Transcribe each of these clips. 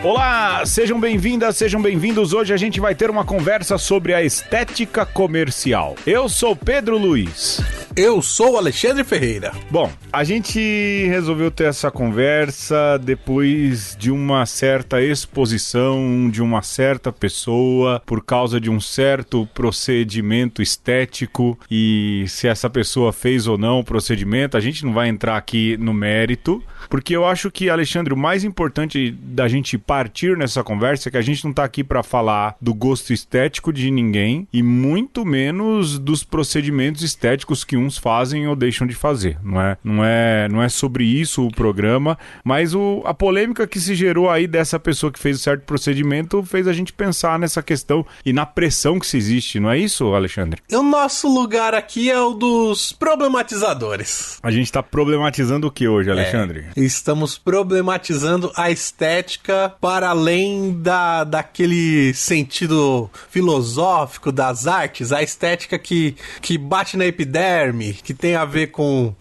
Olá, sejam bem-vindas, sejam bem-vindos. Hoje a gente vai ter uma conversa sobre a estética comercial. Eu sou Pedro Luiz. Eu sou Alexandre Ferreira. Bom, a gente resolveu ter essa conversa depois de uma certa exposição de uma certa pessoa por causa de um certo procedimento estético, e se essa pessoa fez ou não o procedimento, a gente não vai entrar aqui no mérito, porque eu acho que, Alexandre, o mais importante da gente partir nessa conversa é que a gente não tá aqui para falar do gosto estético de ninguém e muito menos dos procedimentos estéticos que uns fazem ou deixam de fazer. Não é sobre isso o programa, mas a polêmica que se gerou aí dessa pessoa que fez o certo procedimento fez a gente pensar nessa questão e na pressão que se existe, não é isso, Alexandre? O nosso lugar aqui é o dos problematizadores. A gente tá problematizando o que hoje, Alexandre? Estamos problematizando a estética para além daquele sentido filosófico das artes, a estética que bate na epiderme, que tem a ver com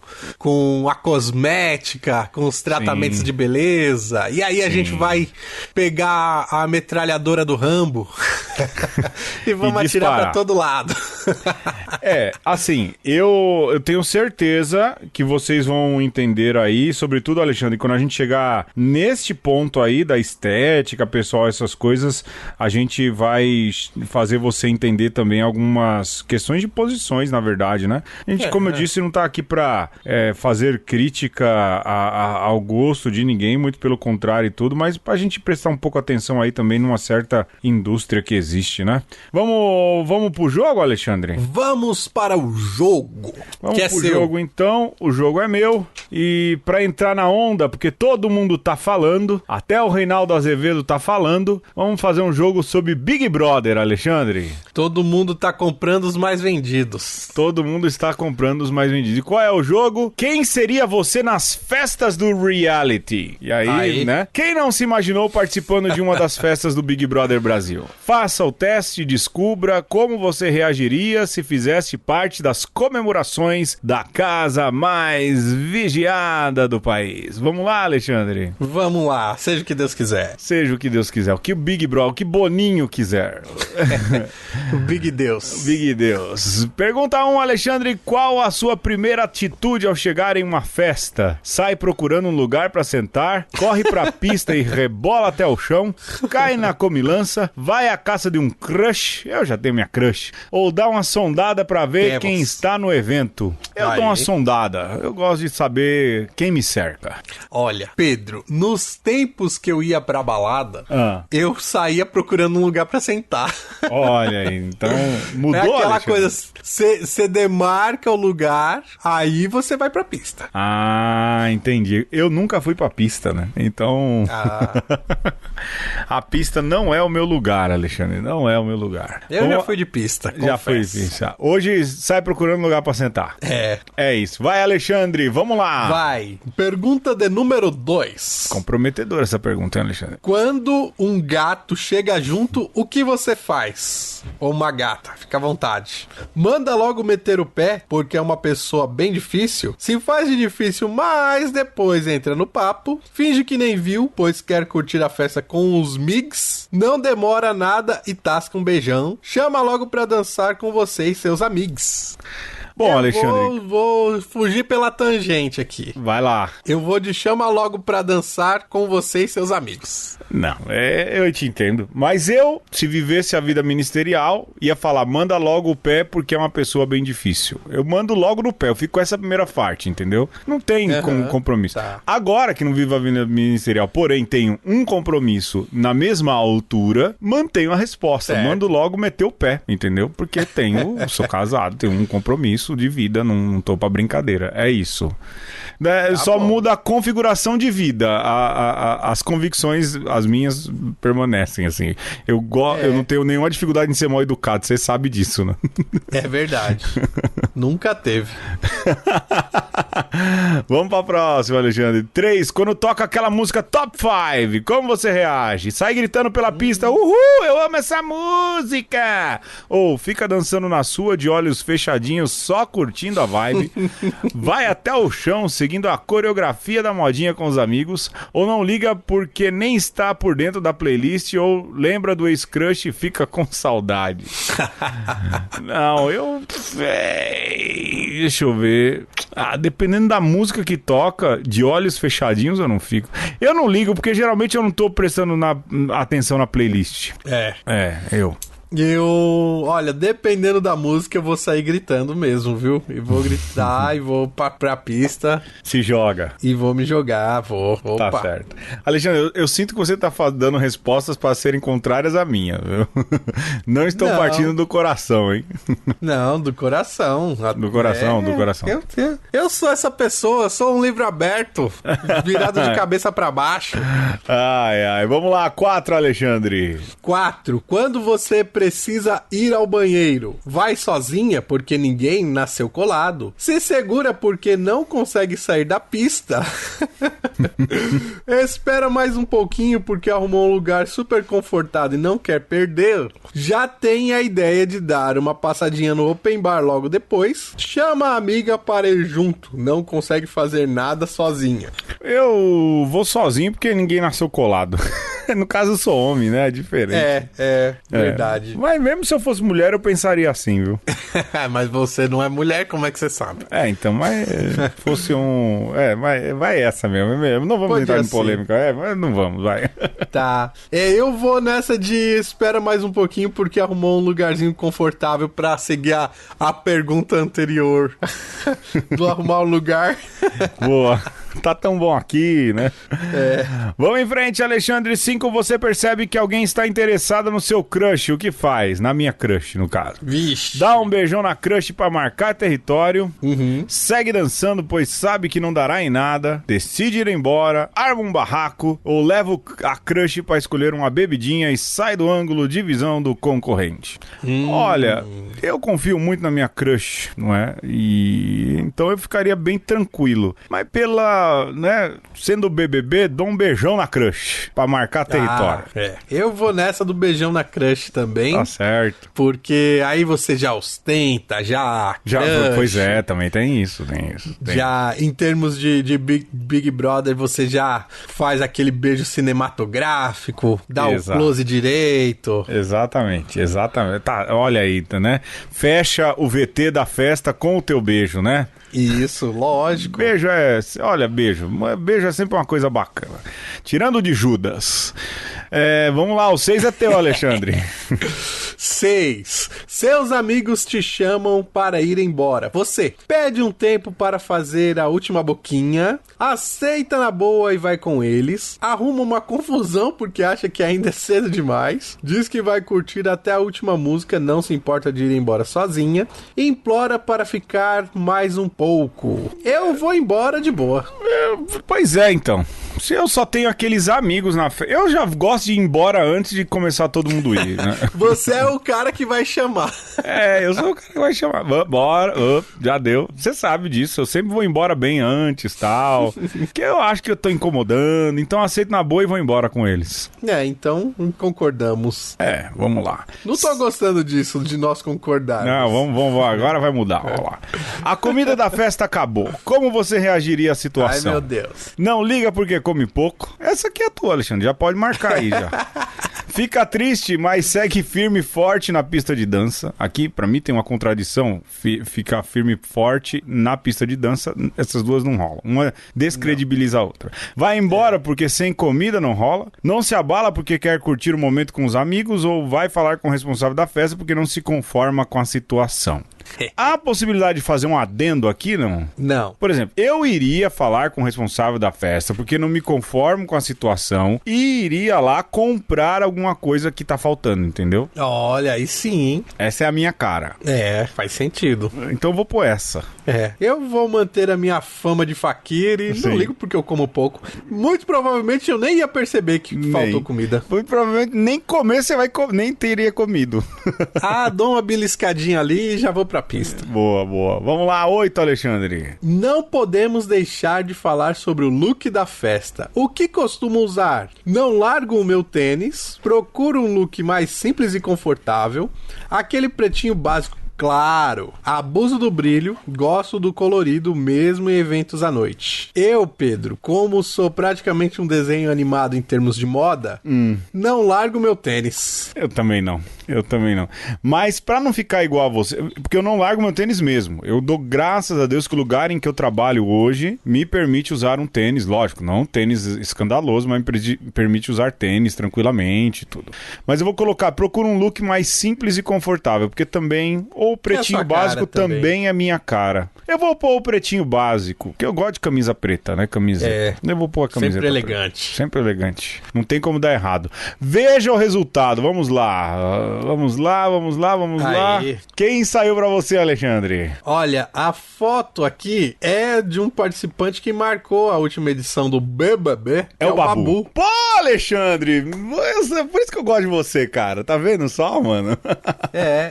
a cosmética, com os tratamentos de beleza. E aí a gente vai pegar a metralhadora do Rambo e vamos atirar para todo lado. Assim, eu tenho certeza que vocês vão entender aí, sobretudo, Alexandre, quando a gente chegar neste ponto aí da estética, pessoal, essas coisas, a gente vai fazer você entender também algumas questões de posições, na verdade, né? A gente, como eu disse, não tá aqui pra fazer crítica ao gosto de ninguém, muito pelo contrário e tudo, mas pra gente prestar um pouco atenção aí também numa certa indústria que existe, né? Vamos pro jogo, Alexandre? Vamos para o jogo. Vamos pro jogo, então. O jogo é meu. E pra entrar na onda, porque todo mundo tá falando, até o Reinaldo Azevedo tá falando, vamos fazer um jogo sobre Big Brother, Alexandre. Todo mundo tá comprando os mais vendidos. Todo mundo está comprando os mais vendidos. E qual é o jogo? Quem seria você nas festas do reality? E aí, né? Quem não se imaginou participando de uma das festas do Big Brother Brasil? Faça o teste e descubra como você reagiria se fizesse parte das comemorações da casa mais vigiada do país. Vamos lá, Alexandre? Vamos lá, seja o que Deus quiser. Seja o que Deus quiser. O que o Big Brother, o que Boninho quiser. O Big Deus. Big Deus. Pergunta 1, Alexandre, qual a sua primeira atitude ao chegar em uma festa? Sai procurando um lugar pra sentar, corre pra pista e rebola até o chão, cai na comilança, vai à caça de um crush, eu já tenho minha crush, ou dá uma sondada pra ver quem está no evento? Eu dou uma sondada, eu gosto de saber quem me cerca. Olha, Pedro, nos tempos que eu ia pra balada, eu saía procurando um lugar pra sentar. Olha aí, então mudou, é aquela Alexandre? Coisa, você demarca o lugar, aí você vai pra pista. Ah, entendi. Eu nunca fui pra pista, né? Então... A pista não é o meu lugar, Alexandre. Não é o meu lugar. Eu já fui de pista, já fui de pista. Hoje sai procurando lugar pra sentar. É isso. Vai, Alexandre, vamos lá. Vai. Pergunta de número 2. Comprometedora essa pergunta, hein, Alexandre? Quando um gato chega junto, o que você faz? Ou uma gata, fica à vontade. Manda logo meter o pé, porque é uma pessoa bem difícil. Se faz de difícil, mas depois entra no papo. Finge que nem viu, pois quer curtir a festa com os migs. Não demora nada e tasca um beijão. Chama logo pra dançar com você e seus amigos. Bom, Alexandre... Vou fugir pela tangente aqui. Vai lá. Eu vou de chama logo pra dançar com você e seus amigos. Não, eu te entendo. Mas eu, se vivesse a vida ministerial, ia falar, manda logo o pé porque é uma pessoa bem difícil. Eu mando logo no pé, eu fico com essa primeira parte, entendeu? Não tem compromisso. Tá. Agora que não vivo a vida ministerial, porém tenho um compromisso na mesma altura, mantenho a resposta. Certo. Mando logo meter o pé, entendeu? Porque sou casado, tenho um compromisso de vida, não tô pra brincadeira. É isso. Só muda a configuração de vida. As convicções, as minhas, permanecem, assim. Eu não tenho nenhuma dificuldade em ser mal educado, você sabe disso, né? É verdade. Nunca teve. Vamos pra próxima, Alexandre. 3. Quando toca aquela música Top 5, como você reage? Sai gritando pela pista, uhul, eu amo essa música! Ou fica dançando na sua de olhos fechadinhos, só curtindo a vibe? Vai até o chão, seguindo a coreografia da modinha com os amigos? Ou não liga porque nem está por dentro da playlist? Ou lembra do ex-crush e fica com saudade? Não, deixa eu ver. Dependendo da música que toca, de olhos fechadinhos eu não fico. Eu não ligo, porque geralmente eu não tô prestando atenção na playlist. Eu. Olha, dependendo da música, eu vou sair gritando mesmo, viu? E vou gritar e vou pra pista. Se joga. E vou me jogar, vou. Opa. Tá certo. Alexandre, eu sinto que você tá dando respostas para serem contrárias à minha, viu? Não estou partindo do coração, hein? Não, do coração. Do coração. Eu sou essa pessoa, sou um livro aberto, virado de cabeça pra baixo. Ai, vamos lá, 4, Alexandre. 4. Quando você precisa ir ao banheiro, vai sozinha porque ninguém nasceu colado, se segura porque não consegue sair da pista, espera mais um pouquinho porque arrumou um lugar super confortado e não quer perder, já tem a ideia de dar uma passadinha no open bar logo depois, chama a amiga para ir junto, não consegue fazer nada sozinha. Eu vou sozinho porque ninguém nasceu colado. No caso eu sou homem, né? É diferente. Verdade. Mas mesmo se eu fosse mulher, eu pensaria assim, viu? Mas você não é mulher, como é que você sabe? Então, mas fosse um... mas vai essa mesmo. Não vamos entrar em polêmica. Mas não vamos, vai. Tá. Eu vou nessa de espera mais um pouquinho porque arrumou um lugarzinho confortável pra seguir a pergunta anterior. Do arrumar um lugar. Boa. Tá tão bom aqui, né? Vamos em frente, Alexandre. 5, você percebe que alguém está interessado no seu crush. O que faz? Na minha crush, no caso. Vixe. Dá um beijão na crush pra marcar território. Segue dançando, pois sabe que não dará em nada. Decide ir embora. Arma um barraco. Ou leva a crush pra escolher uma bebidinha e sai do ângulo de visão do concorrente. Olha, eu confio muito na minha crush, não é? Então eu ficaria bem tranquilo. Mas sendo BBB, dou um beijão na crush pra marcar território. Eu vou nessa do beijão na crush também. Tá certo. Porque aí você já ostenta, já pois também tem isso. Já em termos de Big Brother, você já faz aquele beijo cinematográfico, dá o close direito. Exatamente. Tá, olha aí, né? Fecha o VT da festa com o teu beijo, né? Isso, lógico. Beijo Beijo é sempre uma coisa bacana. Tirando de Judas. Vamos lá, o 6 é teu, Alexandre. 6. Seus amigos te chamam para ir embora. Você pede um tempo para fazer a última boquinha, aceita na boa e vai com eles, arruma uma confusão porque acha que ainda é cedo demais, diz que vai curtir até a última música, não se importa de ir embora sozinha, e implora para ficar mais um pouco. Eu vou embora de boa. Pois então. Se eu só tenho aqueles amigos na festa, eu já gosto de ir embora antes de começar todo mundo ir, né? Você é o cara que vai chamar. Eu sou o cara que vai chamar. Bora, já deu. Você sabe disso. Eu sempre vou embora bem antes, tal. Porque eu acho que eu tô incomodando. Então aceito na boa e vou embora com eles. Então concordamos. Vamos lá. Não tô gostando disso, de nós concordarmos. Não, vamos. Agora vai mudar. Vamos lá. A comida da festa acabou. Como você reagiria à situação? Ai, meu Deus. Não liga porque come pouco. Essa aqui é a tua, Alexandre. Já pode marcar aí, já. Fica triste, mas segue firme e forte na pista de dança. Aqui, pra mim, tem uma contradição. Ficar firme e forte na pista de dança, essas duas não rolam. Uma descredibiliza a outra. Vai embora porque sem comida não rola. Não se abala porque quer curtir o momento com os amigos. Ou vai falar com o responsável da festa porque não se conforma com a situação. Há a possibilidade de fazer um adendo aqui, não? Não. Por exemplo, eu iria falar com o responsável da festa porque não me conformo com a situação e iria lá comprar alguma coisa que tá faltando, entendeu? Olha, aí sim. Essa é a minha cara. Faz sentido. Então eu vou pôr essa. Eu vou manter a minha fama de faquir e não ligo porque eu como pouco. Muito provavelmente eu nem ia perceber que faltou comida. Muito provavelmente nem comer você vai nem teria comido. Dou uma beliscadinha ali e já vou pra outra pista. Boa, boa. Vamos lá, 8, Alexandre. Não podemos deixar de falar sobre o look da festa. O que costumo usar? Não largo o meu tênis, procuro um look mais simples e confortável, aquele pretinho básico. Claro, abuso do brilho, gosto do colorido mesmo em eventos à noite. Eu, Pedro, como sou praticamente um desenho animado em termos de moda, não largo meu tênis. Eu também não. Mas pra não ficar igual a você, porque eu não largo meu tênis mesmo. Eu dou graças a Deus que o lugar em que eu trabalho hoje me permite usar um tênis, lógico, não um tênis escandaloso, mas me permite usar tênis tranquilamente e tudo. Mas eu vou colocar, procura um look mais simples e confortável, porque também, ou o pretinho básico também é minha cara. Eu vou pôr o pretinho básico, porque eu gosto de camisa preta, né? Camiseta. Eu vou pôr a camiseta sempre elegante. Preta. Sempre elegante. Não tem como dar errado. Veja o resultado, vamos lá. Vamos lá. Quem saiu pra você, Alexandre? Olha, a foto aqui é de um participante que marcou a última edição do BBB. É o Babu. Pô, Alexandre! Por isso que eu gosto de você, cara. Tá vendo só, mano?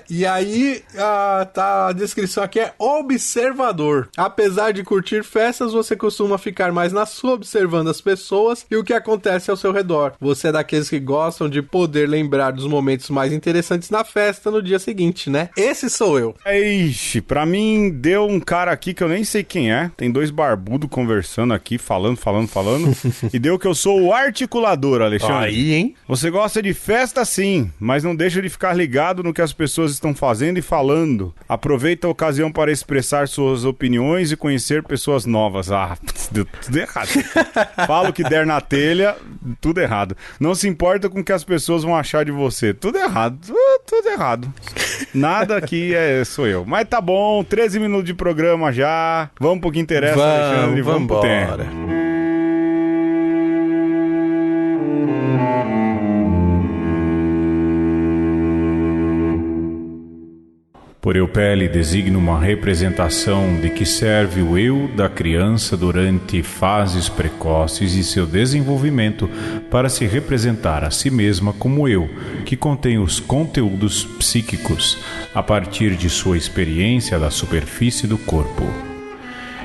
E aí a descrição aqui é observador. Apesar de curtir festas, você costuma ficar mais na sua observando as pessoas e o que acontece ao seu redor. Você é daqueles que gostam de poder lembrar dos momentos mais interessantes na festa no dia seguinte, né? Esse sou eu. Ixi, pra mim deu um cara aqui que eu nem sei quem é. Tem dois barbudos conversando aqui, falando. E deu que eu sou o articulador, Alexandre. Aí, hein? Você gosta de festa sim, mas não deixa de ficar ligado no que as pessoas estão fazendo e falando. Aproveita a ocasião para expressar suas opiniões e conhecer pessoas novas. Deu tudo errado. Fala o que der na telha, tudo errado. Não se importa com o que as pessoas vão achar de você. Tudo errado. Tudo errado. Nada aqui sou eu. Mas tá bom, 13 minutos de programa já. Vamos pro que interessa, Alexandre. Vamos pro tempo. Por eupele designa uma representação de que serve o eu da criança durante fases precoces e seu desenvolvimento para se representar a si mesma como eu, que contém os conteúdos psíquicos a partir de sua experiência da superfície do corpo.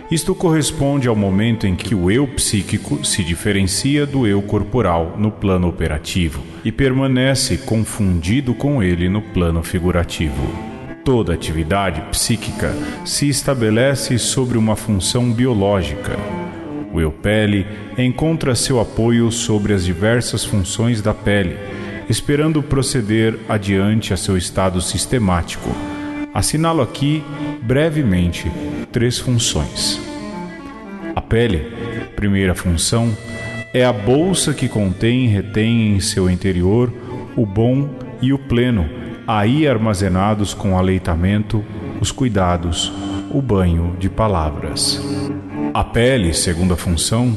Isto corresponde ao momento em que o eu psíquico se diferencia do eu corporal no plano operativo e permanece confundido com ele no plano figurativo. Toda atividade psíquica se estabelece sobre uma função biológica. O eu-pele encontra seu apoio sobre as diversas funções da pele, esperando proceder adiante a seu estado sistemático. Assinalo aqui, brevemente, 3 funções. A pele, primeira função, é a bolsa que contém e retém em seu interior o bom e o pleno, aí armazenados com o aleitamento, os cuidados, o banho de palavras. A pele, segunda função,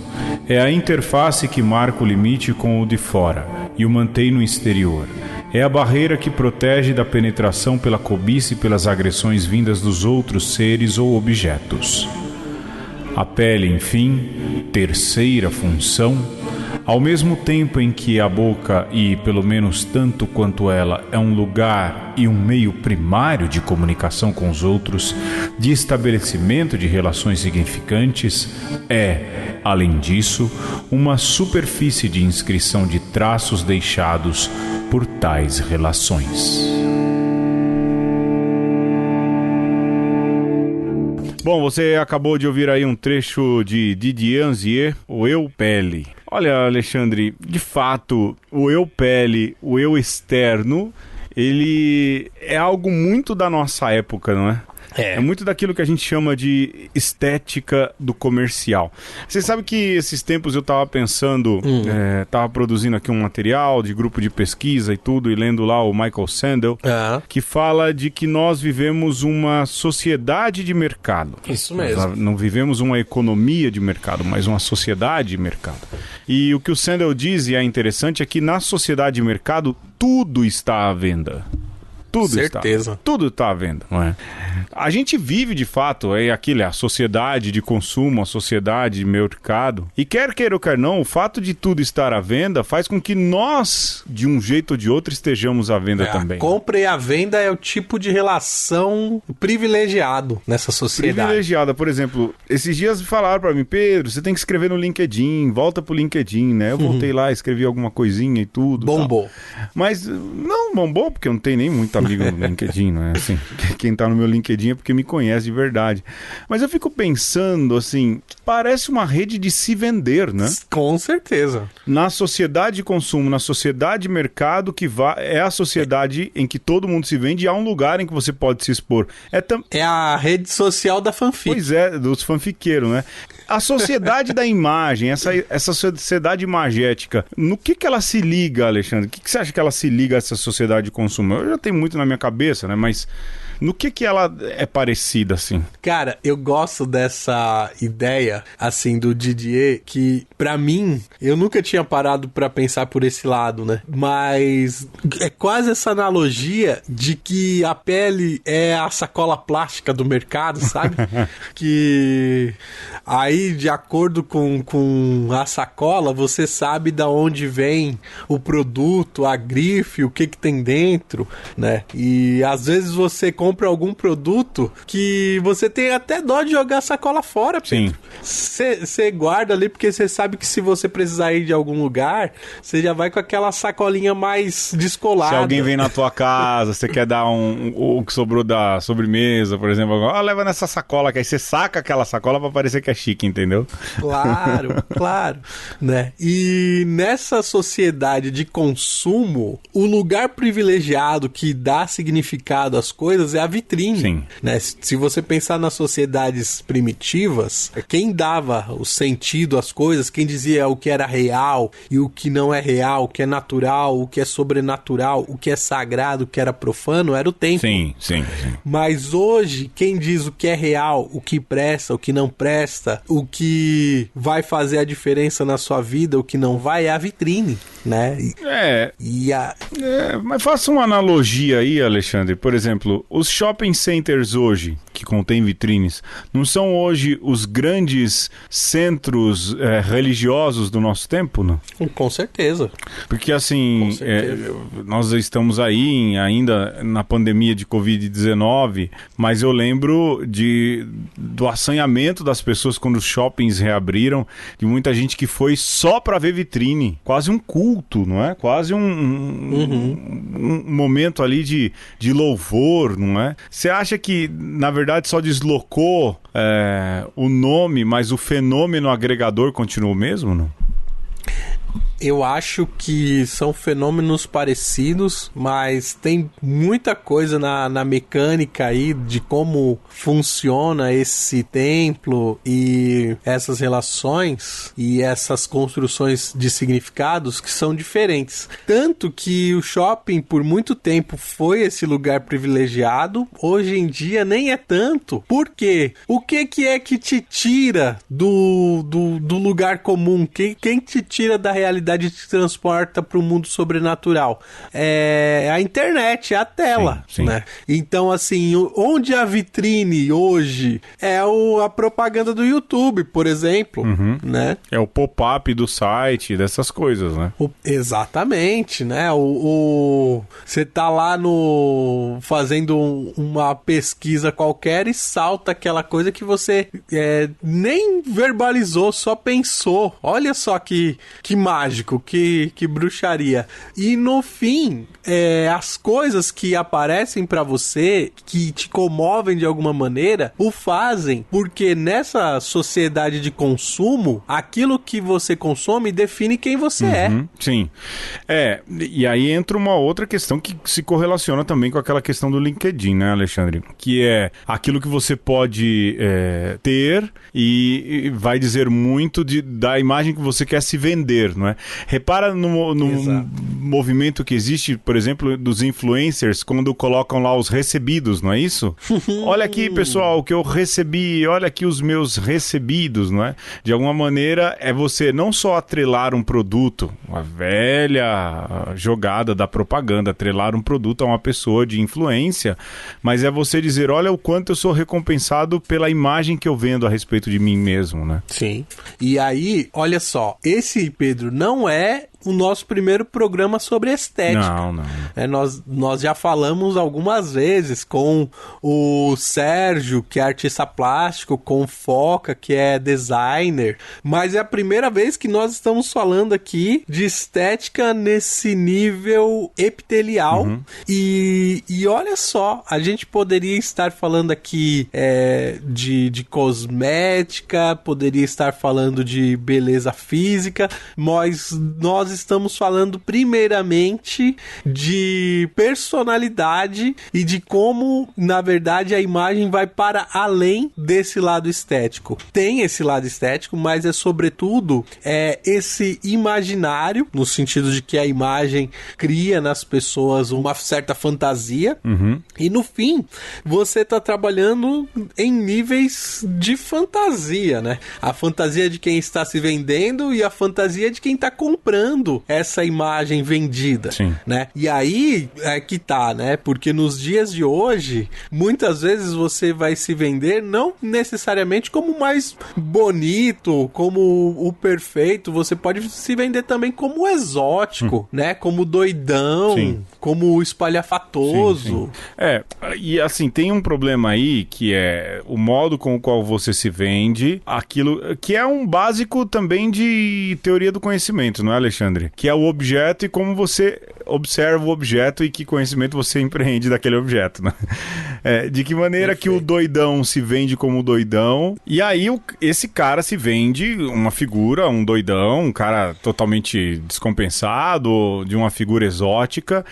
é a interface que marca o limite com o de fora e o mantém no exterior. É a barreira que protege da penetração pela cobiça e pelas agressões vindas dos outros seres ou objetos. A pele, enfim, terceira função, ao mesmo tempo em que a boca, e pelo menos tanto quanto ela, é um lugar e um meio primário de comunicação com os outros, de estabelecimento de relações significantes, é, além disso, uma superfície de inscrição de traços deixados por tais relações. Bom, você acabou de ouvir aí um trecho de Didier Anzier, o eu-pele. Olha, Alexandre, de fato, o eu-pele, o eu externo, ele é algo muito da nossa época, não é? É muito daquilo que a gente chama de estética do comercial. Você sabe que esses tempos eu estava pensando, estava produzindo aqui um material de grupo de pesquisa e tudo, e lendo lá o Michael Sandel, que fala de que nós vivemos uma sociedade de mercado. Isso mesmo. Nós não vivemos uma economia de mercado, mas uma sociedade de mercado. E o que o Sandel diz, e é interessante, é que na sociedade de mercado tudo está à venda. Tudo Certeza. está. Tudo está à venda, não é? A gente vive, de fato, a sociedade de consumo, a sociedade de mercado. E quer queira ou quer não, o fato de tudo estar à venda faz com que nós, de um jeito ou de outro, estejamos à venda também. A compra e a venda é o tipo de relação privilegiado nessa sociedade. Privilegiada, por exemplo, esses dias falaram pra mim, Pedro, você tem que escrever no LinkedIn, volta pro LinkedIn, né? Eu voltei lá, escrevi alguma coisinha e tudo. Bombou. Tal. Mas não bombou, porque eu não tenho nem muito amigo no LinkedIn, não é assim? Quem tá no meu LinkedIn é porque me conhece de verdade. Mas eu fico pensando, assim, parece uma rede de se vender, né? Com certeza. Na sociedade de consumo, na sociedade de mercado, é a sociedade em que todo mundo se vende e há um lugar em que você pode se expor. É a rede social da fanfic. Pois é, dos fanfiqueiros, né? A sociedade da imagem, essa sociedade imagética, no que ela se liga, Alexandre? O que você acha que ela se liga a essa sociedade de consumo? Eu já tenho muito na minha cabeça, né? Mas no que ela é parecida, assim? Cara, eu gosto dessa ideia, assim, do Didier, que, pra mim, eu nunca tinha parado pra pensar por esse lado, né? Mas é quase essa analogia de que a pele é a sacola plástica do mercado, sabe? Que aí, de acordo com a sacola, você sabe da onde vem o produto, a grife, o que tem dentro, né? E às vezes você compra algum produto que você tem até dó de jogar a sacola fora, Pedro. Sim. Você guarda ali porque você sabe que se você precisar ir de algum lugar, você já vai com aquela sacolinha mais descolada. Se alguém vem na tua casa, você quer dar o que sobrou da sobremesa, por exemplo, leva nessa sacola, que aí você saca aquela sacola pra parecer que é chique, entendeu? Claro, claro, né? E nessa sociedade de consumo, o lugar privilegiado que dá significado às coisas é a vitrine. Sim. Né? Se você pensar nas sociedades primitivas, quem dava o sentido às coisas, quem dizia o que era real e o que não é real, o que é natural, o que é sobrenatural, o que é sagrado, o que era profano, era o templo. Sim. Mas hoje, quem diz o que é real, o que presta, o que não presta, o que vai fazer a diferença na sua vida, o que não vai, é a vitrine, né? Mas faça uma analogia aí, Alexandre. Por exemplo, os shopping centers hoje, que contêm vitrines, não são hoje os grandes centros religiosos do nosso tempo, não? Com certeza. Porque assim, nós estamos aí ainda na pandemia de Covid-19, mas eu lembro do assanhamento das pessoas quando os shoppings reabriram, de muita gente que foi só para ver vitrine, quase um culto, não é? Quase um momento ali de louvor, não é? Você acha que, na verdade, só deslocou o nome, mas o fenômeno agregador continuou mesmo, não? Eu acho que são fenômenos parecidos, mas tem muita coisa na mecânica aí de como funciona esse templo e essas relações e essas construções de significados que são diferentes. Tanto que o shopping por muito tempo foi esse lugar privilegiado, hoje em dia nem é tanto. Por quê? O que é que te tira do lugar comum? Quem te tira da realidade te transporta para o mundo sobrenatural? É a internet, é a tela, sim. Né? Então, assim, onde a vitrine hoje é a propaganda do YouTube, por exemplo, né? É o pop-up do site, dessas coisas, né? Exatamente, né? Você tá lá fazendo uma pesquisa qualquer e salta aquela coisa que você nem verbalizou, só pensou. Olha só que mágico, que bruxaria. E no fim, as coisas que aparecem pra você, que te comovem de alguma maneira, o fazem porque nessa sociedade de consumo, aquilo que você consome define quem você é. Sim. E aí entra uma outra questão que se correlaciona também com aquela questão do LinkedIn, né, Alexandre? Que é aquilo que você pode ter e vai dizer muito da imagem que você quer se vender, não é? Repara no movimento que existe, por exemplo, dos influencers, quando colocam lá os recebidos, não é isso? Olha aqui, pessoal, o que eu recebi, olha aqui os meus recebidos, não é? De alguma maneira, é você não só atrelar um produto, uma velha jogada da propaganda, atrelar um produto a uma pessoa de influência, mas é você dizer, olha o quanto eu sou recompensado pela imagem que eu vendo a respeito de mim mesmo, né? Sim. E aí, olha só, esse, Pedro, não é o nosso primeiro programa sobre estética. Não. Nós já falamos algumas vezes com o Sérgio, que é artista plástico, com o Foca, que é designer, mas é a primeira vez que nós estamos falando aqui de estética nesse nível epitelial. E olha só, a gente poderia estar falando aqui de cosmética, poderia estar falando de beleza física, mas nós estamos falando primeiramente de personalidade e de como, na verdade, a imagem vai para além desse lado estético. Tem esse lado estético, mas é sobretudo esse imaginário, no sentido de que a imagem cria nas pessoas uma certa fantasia, e no fim, você está trabalhando em níveis de fantasia, né? A fantasia de quem está se vendendo e a fantasia de quem está comprando essa imagem vendida, né? E aí é que tá, né? Porque nos dias de hoje, muitas vezes você vai se vender não necessariamente como o mais bonito, como o perfeito, você pode se vender também como o exótico, né? Como o doidão, como o espalhafatoso. E assim, tem um problema aí que é o modo com o qual você se vende, aquilo que é um básico também de teoria do conhecimento, não é, Alexandre? Que é o objeto e como você observa o objeto e que conhecimento você empreende daquele objeto, né? De que maneira que o doidão se vende como doidão, e aí esse cara se vende uma figura, um doidão, um cara totalmente descompensado, de uma figura exótica,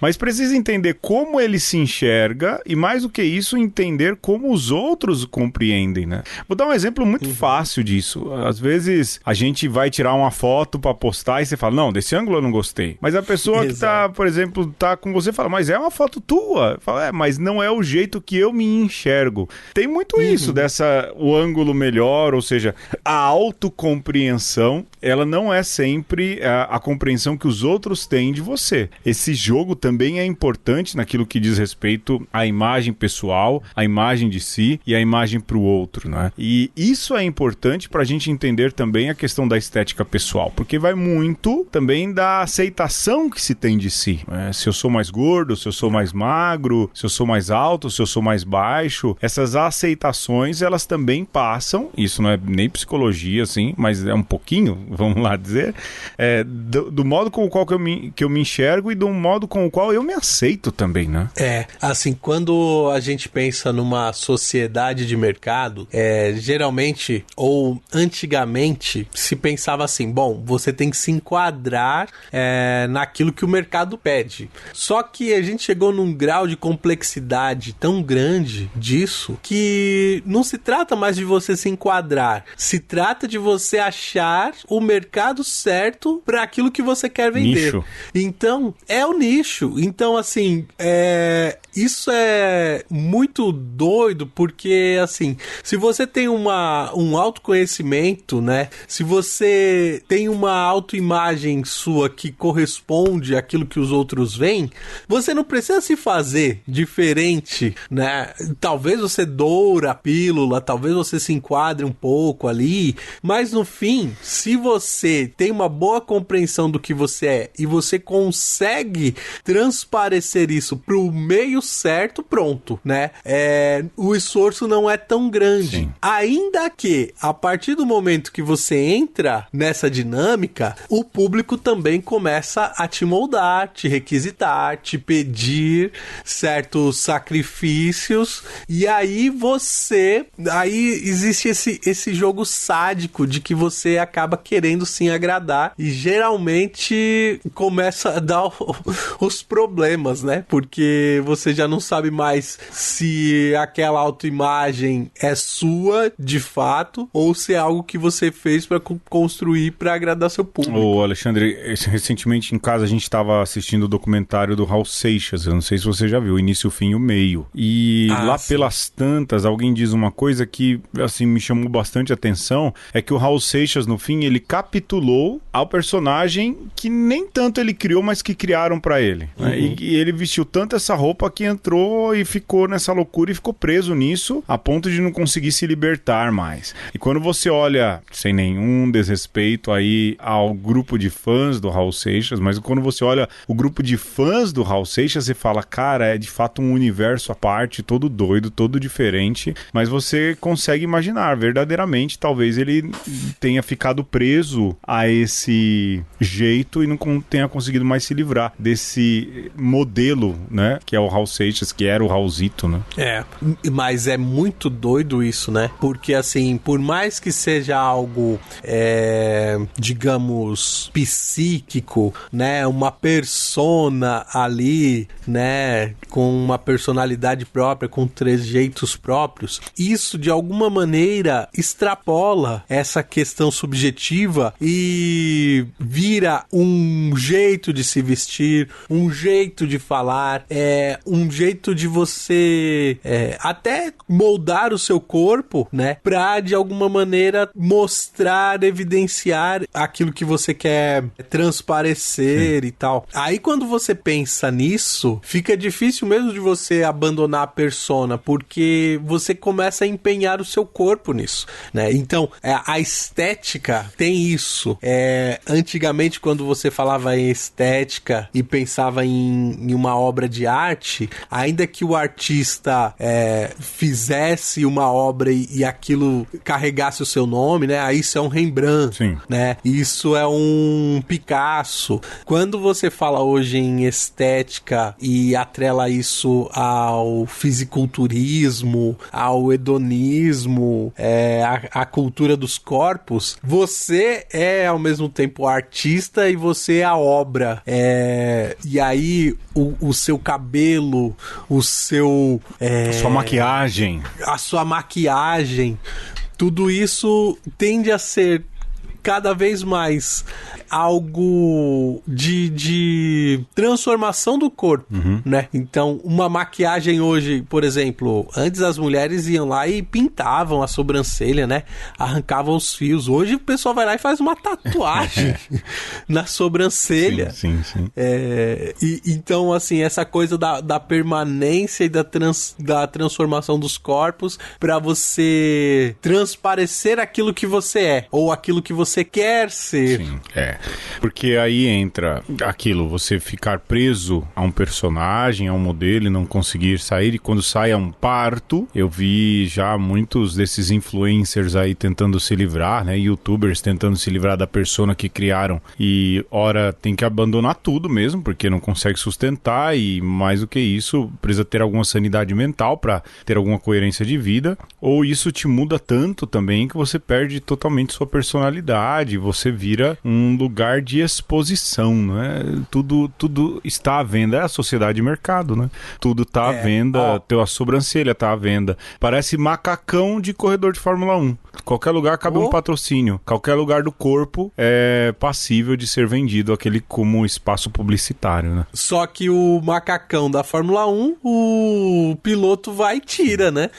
mas precisa entender como ele se enxerga e, mais do que isso, entender como os outros o compreendem, né? Vou dar um exemplo muito fácil disso. Às vezes a gente vai tirar uma foto pra postar e você fala, não, desse ângulo eu não gostei. Mas a pessoa que tá, por exemplo, tá com você fala, mas é uma foto tua. Fala, mas não é o jeito que eu me enxergo. Tem muito isso, o ângulo melhor, ou seja, a autocompreensão, ela não é sempre a compreensão que os outros têm de você. Esse jogo também é importante naquilo que diz respeito à imagem pessoal, à imagem de si e à imagem pro outro, né? E isso é importante pra gente entender também a questão da estética pessoal, porque vai muito também da aceitação que se tem de si. Se eu sou mais gordo, se eu sou mais magro, se eu sou mais alto, se eu sou mais baixo, essas aceitações, elas também passam, isso não é nem psicologia, assim, mas é um pouquinho, vamos lá dizer, do modo com o qual que eu me enxergo e do modo com o qual eu me aceito também, né? Assim, quando a gente pensa numa sociedade de mercado, geralmente, ou antigamente, se pensava assim, bom, você tem que se enquadrar naquilo que o mercado pede. Só que a gente chegou num grau de complexidade tão grande disso que não se trata mais de você se enquadrar, se trata de você achar o mercado certo para aquilo que você quer vender. Nicho. Então, é o nicho. Então, assim, isso é muito doido porque, assim, se você tem um autoconhecimento, né? Se você tem uma autoimagem sua que corresponde àquilo que os outros veem, você não precisa se fazer diferente, né? Talvez você doura a pílula, talvez você se enquadre um pouco ali, mas no fim, se você tem uma boa compreensão do que você é e você consegue transparecer isso pro meio certo, pronto, né? O esforço não é tão grande. Sim. Ainda que, a partir do momento que você entra nessa dinâmica, o público também começa a te moldar, te requisitar, te pedir certos sacrifícios, e aí existe esse jogo sádico de que você acaba querendo sim agradar, e geralmente começa a dar os problemas, né? Porque você você já não sabe mais se aquela autoimagem é sua, de fato, ou se é algo que você fez pra construir pra agradar seu público. Ô, Alexandre, recentemente em casa a gente estava assistindo o documentário do Raul Seixas, eu não sei se você já viu, o início, o fim e o meio. E lá sim. pelas tantas, alguém diz uma coisa que, assim, me chamou bastante atenção, é que o Raul Seixas, no fim, ele capitulou ao personagem que nem tanto ele criou, mas que criaram pra ele. Né? E ele vestiu tanto essa roupa que entrou e ficou nessa loucura e ficou preso nisso, a ponto de não conseguir se libertar mais. E quando você olha, sem nenhum desrespeito aí ao grupo de fãs do Raul Seixas, mas quando você olha o grupo de fãs do Raul Seixas, você fala, cara, é de fato um universo à parte, todo doido, todo diferente, mas você consegue imaginar, verdadeiramente, talvez ele tenha ficado preso a esse jeito e não tenha conseguido mais se livrar desse modelo, né, que é o Raul Seixas, que era o Raulzito, né? Mas é muito doido isso, né? Porque, assim, por mais que seja algo, digamos, psíquico, né? Uma persona ali, né? Com uma personalidade própria, com trejeitos próprios. Isso, de alguma maneira, extrapola essa questão subjetiva e vira um jeito de se vestir, um jeito de falar, um jeito de você até moldar o seu corpo, né? Pra, de alguma maneira, mostrar, evidenciar aquilo que você quer transparecer. Sim. E tal. Aí, quando você pensa nisso, fica difícil mesmo de você abandonar a persona, porque você começa a empenhar o seu corpo nisso, né? Então, a estética tem isso. Antigamente, quando você falava em estética e pensava em uma obra de arte, ainda que o artista fizesse uma obra e aquilo carregasse o seu nome, né? Aí isso é um Rembrandt, sim, né? Isso é um Picasso. Quando você fala hoje em estética e atrela isso ao fisiculturismo, ao hedonismo, a cultura dos corpos, você é ao mesmo tempo artista e você é a obra. E aí o seu cabelo, o seu... a sua maquiagem. A sua maquiagem, tudo isso tende a ser cada vez mais algo de transformação do corpo, né? Então, uma maquiagem hoje, por exemplo, antes as mulheres iam lá e pintavam a sobrancelha, né? Arrancavam os fios. Hoje o pessoal vai lá e faz uma tatuagem na sobrancelha. Sim. Então, assim, essa coisa da permanência e da transformação dos corpos para você transparecer aquilo que você é, ou aquilo que você quer ser. Sim, porque aí entra aquilo, você ficar preso a um personagem, a um modelo e não conseguir sair, e quando sai é um parto. Eu vi já muitos desses influencers aí tentando se livrar, né, youtubers tentando se livrar da persona que criaram, e ora tem que abandonar tudo mesmo, porque não consegue sustentar, e mais do que isso, precisa ter alguma sanidade mental para ter alguma coerência de vida, ou isso te muda tanto também que você perde totalmente sua personalidade, você vira um lugar de exposição, né? Tudo está à venda, é a sociedade de mercado, né? Tudo está à venda, a sobrancelha está à venda. Parece macacão de corredor de Fórmula 1. Qualquer lugar cabe um patrocínio. Qualquer lugar do corpo é passível de ser vendido aquele como espaço publicitário, né? Só que o macacão da Fórmula 1, o piloto vai e tira, né?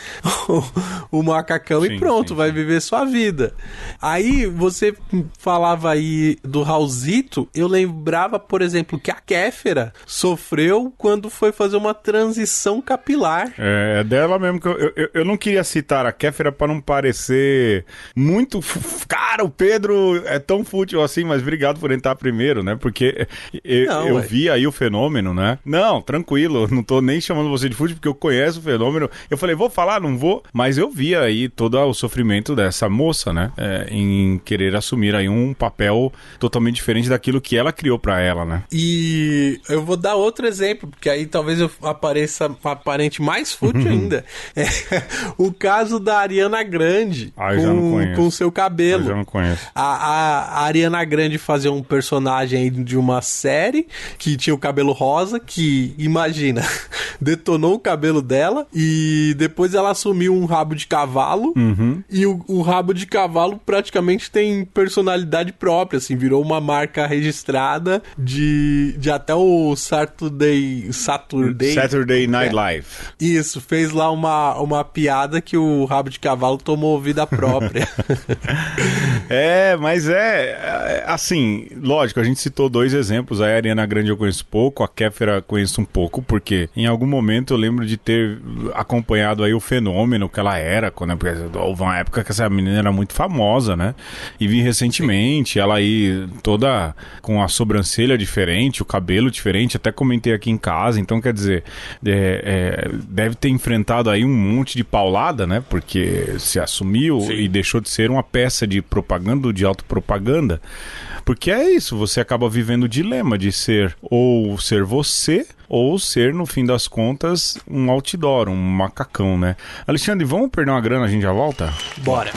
O macacão e pronto, vai viver sua vida. Aí você falava aí do Raulzito, eu lembrava, por exemplo, que a Kéfera sofreu quando foi fazer uma transição capilar. É dela mesmo que eu não queria citar a Kéfera para não parecer muito... Cara, o Pedro é tão fútil assim, mas obrigado por entrar primeiro, né? Porque eu vi aí o fenômeno, né? Não, tranquilo, não tô nem chamando você de fútil porque eu conheço o fenômeno. Eu falei, vou falar, não vou, mas eu vi aí todo o sofrimento dessa moça, né? Em querer assumir aí um papel totalmente diferente daquilo que ela criou pra ela, né? E eu vou dar outro exemplo, porque aí talvez eu aparente mais fútil ainda. É o caso da Ariana Grande com o seu cabelo. Eu já não conheço. A Ariana Grande fazia um personagem de uma série que tinha o cabelo rosa, que, imagina, detonou o cabelo dela e depois ela assumiu um rabo de cavalo e o rabo de cavalo praticamente tem personalidade própria, assim, virou uma marca registrada de até o Saturday Night Live. Isso, fez lá uma piada que o rabo de cavalo tomou vida própria. Mas assim, lógico, a gente citou 2 exemplos, a Ariana Grande eu conheço pouco, a Kéfera conheço um pouco, porque em algum momento eu lembro de ter acompanhado aí o fenômeno que ela era, porque houve uma época que essa menina era muito famosa, né? E vi recentemente ela aí toda com a sobrancelha diferente, o cabelo diferente, até comentei aqui em casa, então quer dizer, deve ter enfrentado aí um monte de paulada, né? Porque se assumiu e deixou de ser uma peça de propaganda, de autopropaganda. Porque é isso, você acaba vivendo o dilema de ser ou ser você, ou ser, no fim das contas, um outdoor, um macacão, né? Alexandre, vamos perder uma grana, a gente já volta? Bora!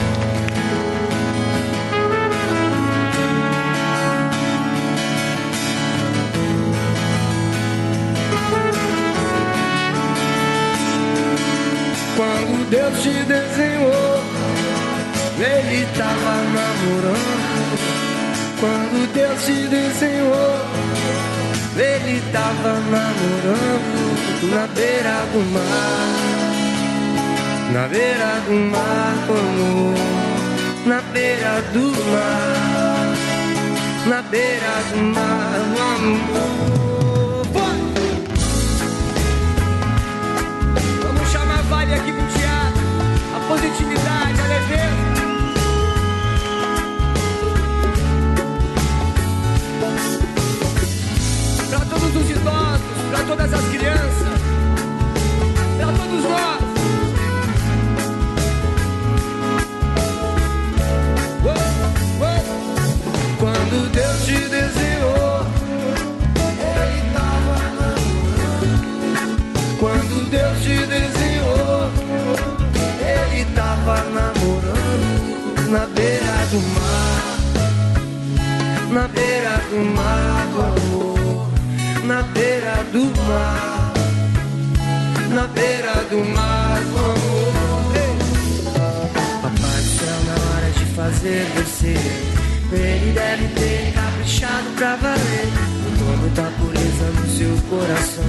Quando Deus te desenhou, Ele tava namorando. Quando Deus te desenhou, Ele tava namorando. Na beira do mar, na beira do mar, amor. Na beira do mar, na beira do mar, amor. Vamos chamar a vibe aqui pro teatro, a positividade, a leveza. Pra todos os idosos, pra todas as crianças, pra todos nós. Quando Deus te desenhou, Ele tava namorando. Quando Deus te desenhou, Ele tava namorando. Na beira do mar, na beira do mar, do amor. Na beira do mar, na beira do mar, do amor. Papai do céu, na hora de fazer você, Ele deve ter caprichado pra valer. O dono da pureza no seu coração,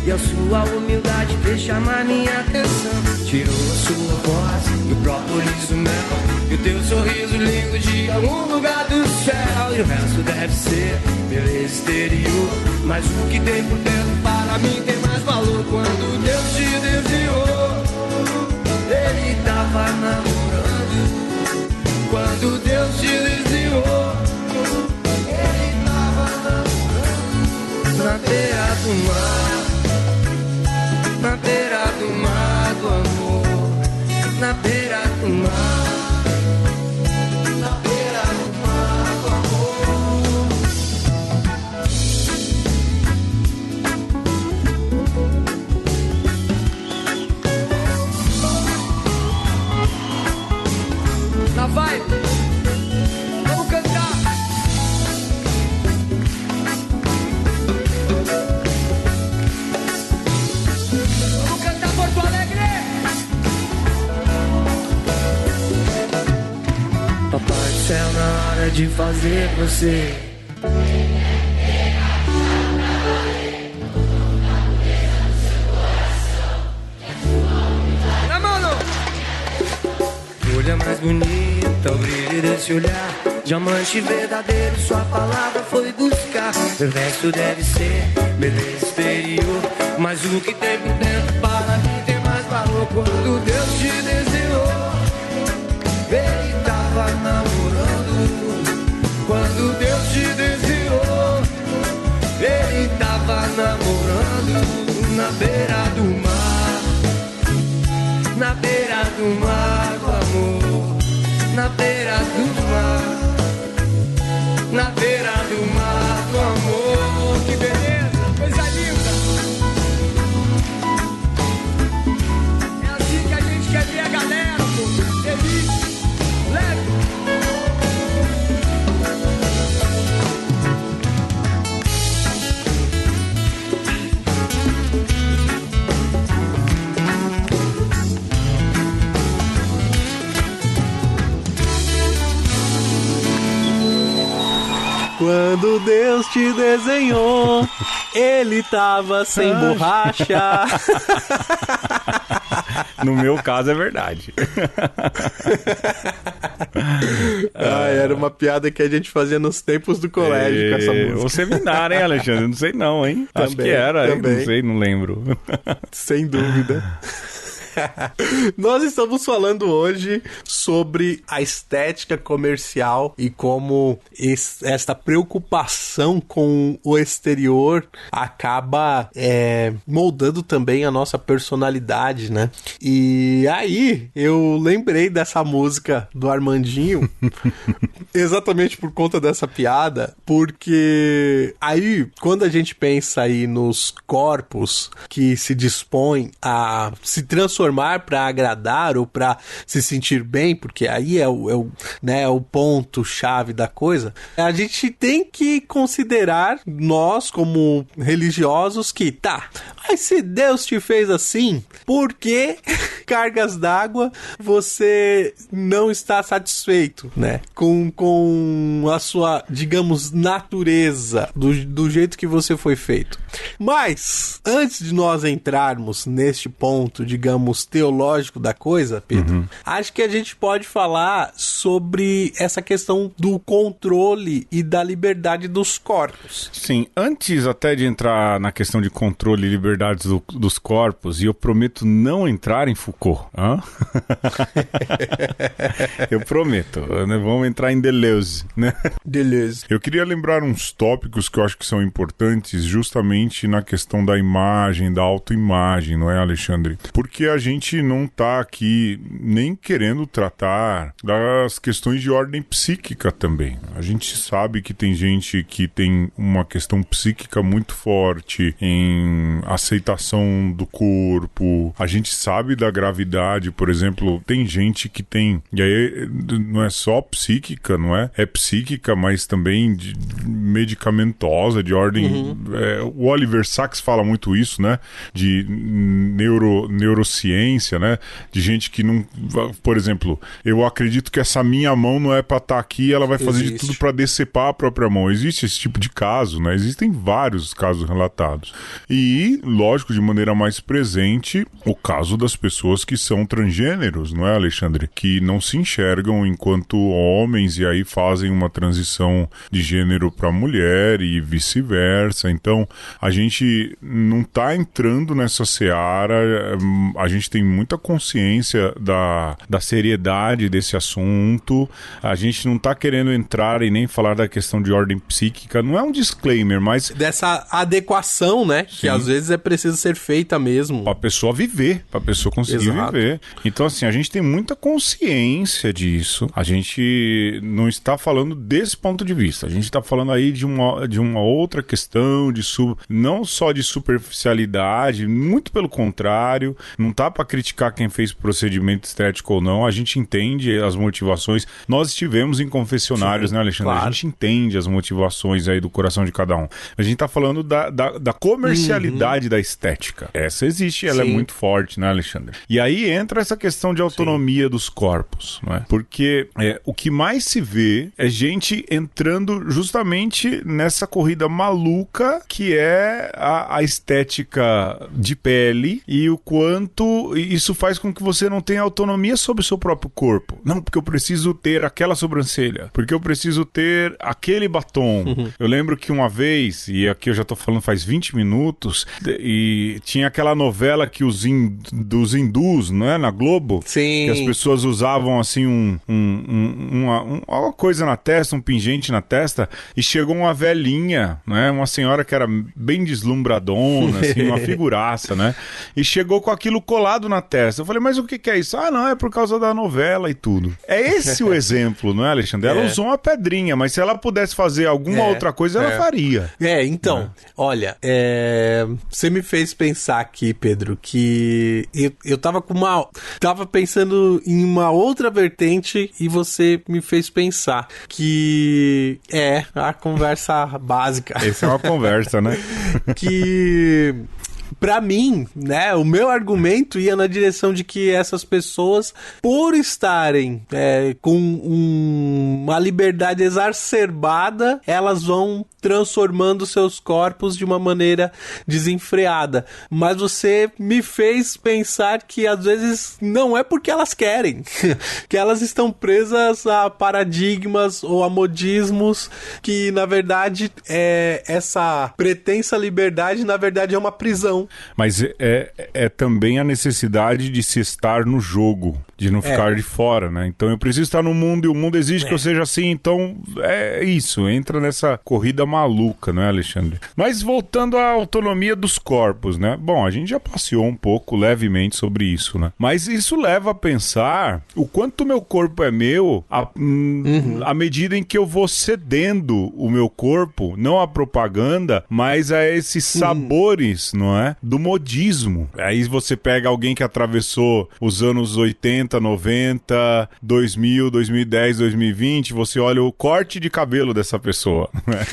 e a sua humildade fez chamar minha atenção. Tirou a sua voz e o própolis do mel, e o teu sorriso lindo de algum lugar do céu. E o resto deve ser beleza exterior, mas o que tem por dentro para mim tem mais valor. Quando Deus te desenhou, Ele tava namorando. Quando Deus te desenhou, Ele tava namorando. Na beira do mar, na beira do mar, do amor. Na beira do mar, na beira do mar, do amor. Na vibe, vamos cantar. Vamos cantar Porto Alegre. Papai do céu, na hora de fazer você, na mano. Olha mais bonita, o brilho desse olhar, diamante verdadeiro, sua palavra foi buscar. O resto deve ser beleza exterior, mas o que tem por dentro para mim tem mais valor. Quando Deus te desenhou, Ele tava namorando. Quando Deus te desenhou, Ele tava namorando. Na beira do mar, na beira do mar, do amor. Na beira do mar, Quando Deus te desenhou, ele tava sem borracha. No meu caso é verdade. Era uma piada que a gente fazia nos tempos do colégio com essa música. O seminário, hein, Alexandre? Não sei não, hein? Acho que era, hein? Não sei, não lembro. Sem dúvida. Nós estamos falando hoje sobre a estética comercial e como esta preocupação com o exterior acaba moldando também a nossa personalidade, né? E aí eu lembrei dessa música do Armandinho exatamente por conta dessa piada, porque aí quando a gente pensa aí nos corpos que se dispõem a se transformar para agradar ou para se sentir bem, porque aí é o ponto-chave da coisa, a gente tem que considerar, nós como religiosos, que mas se Deus te fez assim, por que cargas d'água você não está satisfeito, né? Com a sua, digamos, natureza, do jeito que você foi feito. Mas, antes de nós entrarmos neste ponto, digamos, teológico da coisa, Pedro, acho que a gente pode falar sobre essa questão do controle e da liberdade dos corpos. Sim, antes até de entrar na questão de controle e liberdade dos corpos, e eu prometo não entrar em Foucault. Eu prometo, né? Vamos entrar em Deleuze, né? Deleuze. Eu queria lembrar uns tópicos que eu acho que são importantes justamente na questão da imagem, da autoimagem, não é, Alexandre? Porque a gente não tá aqui nem querendo tratar das questões de ordem psíquica também. A gente sabe que tem gente que tem uma questão psíquica muito forte em aceitação do corpo. A gente sabe da gravidade, por exemplo, tem gente que tem, e aí não é só psíquica, não é? É psíquica, mas também medicamentosa, de ordem... o Oliver Sacks fala muito isso, né? De neurociência, né? De gente que não... Por exemplo, eu acredito que essa minha mão não é pra estar aqui, ela vai fazer de tudo pra decepar a própria mão. Existe esse tipo de caso, né? Existem vários casos relatados. E, lógico, de maneira mais presente, o caso das pessoas que são transgêneros, não é, Alexandre? Que não se enxergam enquanto homens e aí fazem uma transição de gênero para mulher e vice-versa. Então, a gente não tá entrando nessa seara, a gente tem muita consciência da seriedade desse assunto, a gente não tá querendo entrar e nem falar da questão de ordem psíquica, não é um disclaimer, mas... Dessa adequação, né? Sim. Que às vezes é preciso ser feita mesmo. Pra pessoa viver, pra pessoa conseguir viver. Então, assim, a gente tem muita consciência disso. A gente não está falando desse ponto de vista. A gente está falando aí de uma outra questão, não só de superficialidade, muito pelo contrário. Não tá pra criticar quem fez procedimento estético ou não. A gente entende as motivações. Nós estivemos em confessionários, né, Alexandre? Claro. A gente entende as motivações aí do coração de cada um. A gente tá falando da comercialidade da estética. Essa existe, ela é muito forte, né, Alexandre? E aí entra essa questão de autonomia dos corpos, não é? Porque o que mais se vê é gente entrando justamente nessa corrida maluca que é a estética de pele e o quanto isso faz com que você não tenha autonomia sobre o seu próprio corpo. Não, porque eu preciso ter aquela sobrancelha, porque eu preciso ter aquele batom. Eu lembro que uma vez, e aqui eu já tô falando faz 20 minutos, e tinha aquela novela que dos hindus, não é? Na Globo. Sim. Que as pessoas usavam assim uma coisa na testa, um pingente na testa, e chegou uma velhinha, né? Uma senhora que era bem deslumbradona, assim, uma figuraça, né? E chegou com aquilo colado na testa. Eu falei, mas o que é isso? Ah, não, é por causa da novela e tudo. É esse o exemplo, não é, Alexandre? Ela usou uma pedrinha, mas se ela pudesse fazer alguma outra coisa, ela faria. Então, olha, você me fez pensar aqui, Pedro, que eu tava pensando em uma outra vertente e você me fez pensar que a conversa básica. Essa é uma conversa, né? Que pra mim, né, o meu argumento ia na direção de que essas pessoas, por estarem com uma liberdade exacerbada, elas vão transformando seus corpos de uma maneira desenfreada. Mas você me fez pensar que às vezes não é porque elas querem, que elas estão presas a paradigmas ou a modismos que, na verdade, essa pretensa liberdade, na verdade, é uma prisão. Mas é também a necessidade de se estar no jogo, de não ficar de fora, né? Então eu preciso estar no mundo e o mundo exige que eu seja assim, então é isso, entra nessa corrida maluca, não é, Alexandre? Mas voltando à autonomia dos corpos, né? Bom, a gente já passeou um pouco levemente sobre isso, né? Mas isso leva a pensar o quanto o meu corpo é meu à medida em que eu vou cedendo o meu corpo, não à propaganda, mas a esses sabores, não é? Do modismo. Aí você pega alguém que atravessou os anos 80, 90, 2000, 2010, 2020, você olha o corte de cabelo dessa pessoa, né?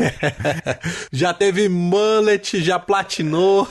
Já teve mullet, já platinou.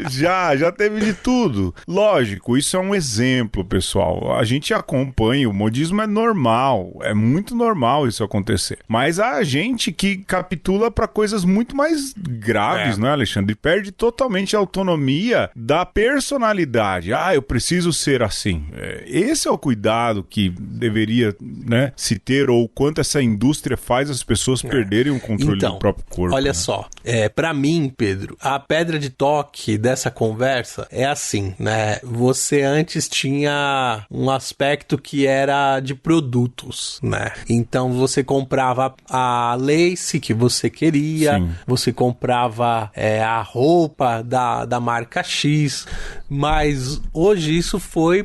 Já teve de tudo. Lógico, isso é um exemplo, pessoal. A gente acompanha, o modismo é normal, é muito normal isso acontecer. Mas há gente que capitula para coisas muito mais graves, não é, Alexandre? Perde totalmente a autonomia da personalidade. Eu preciso ser assim. Esse é o cuidado que deveria, né, se ter, ou quanto essa indústria faz as pessoas perderem o controle do próprio corpo. Olha só, pra mim, Pedro, a pedra de toque dessa conversa é assim, né? Você antes tinha um aspecto que era de produtos, né? Então você comprava a lace que você queria, você comprava a roupa da marca X, mas hoje isso foi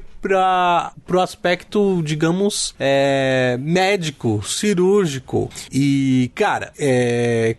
pro aspecto, digamos, médico, cirúrgico. E, cara,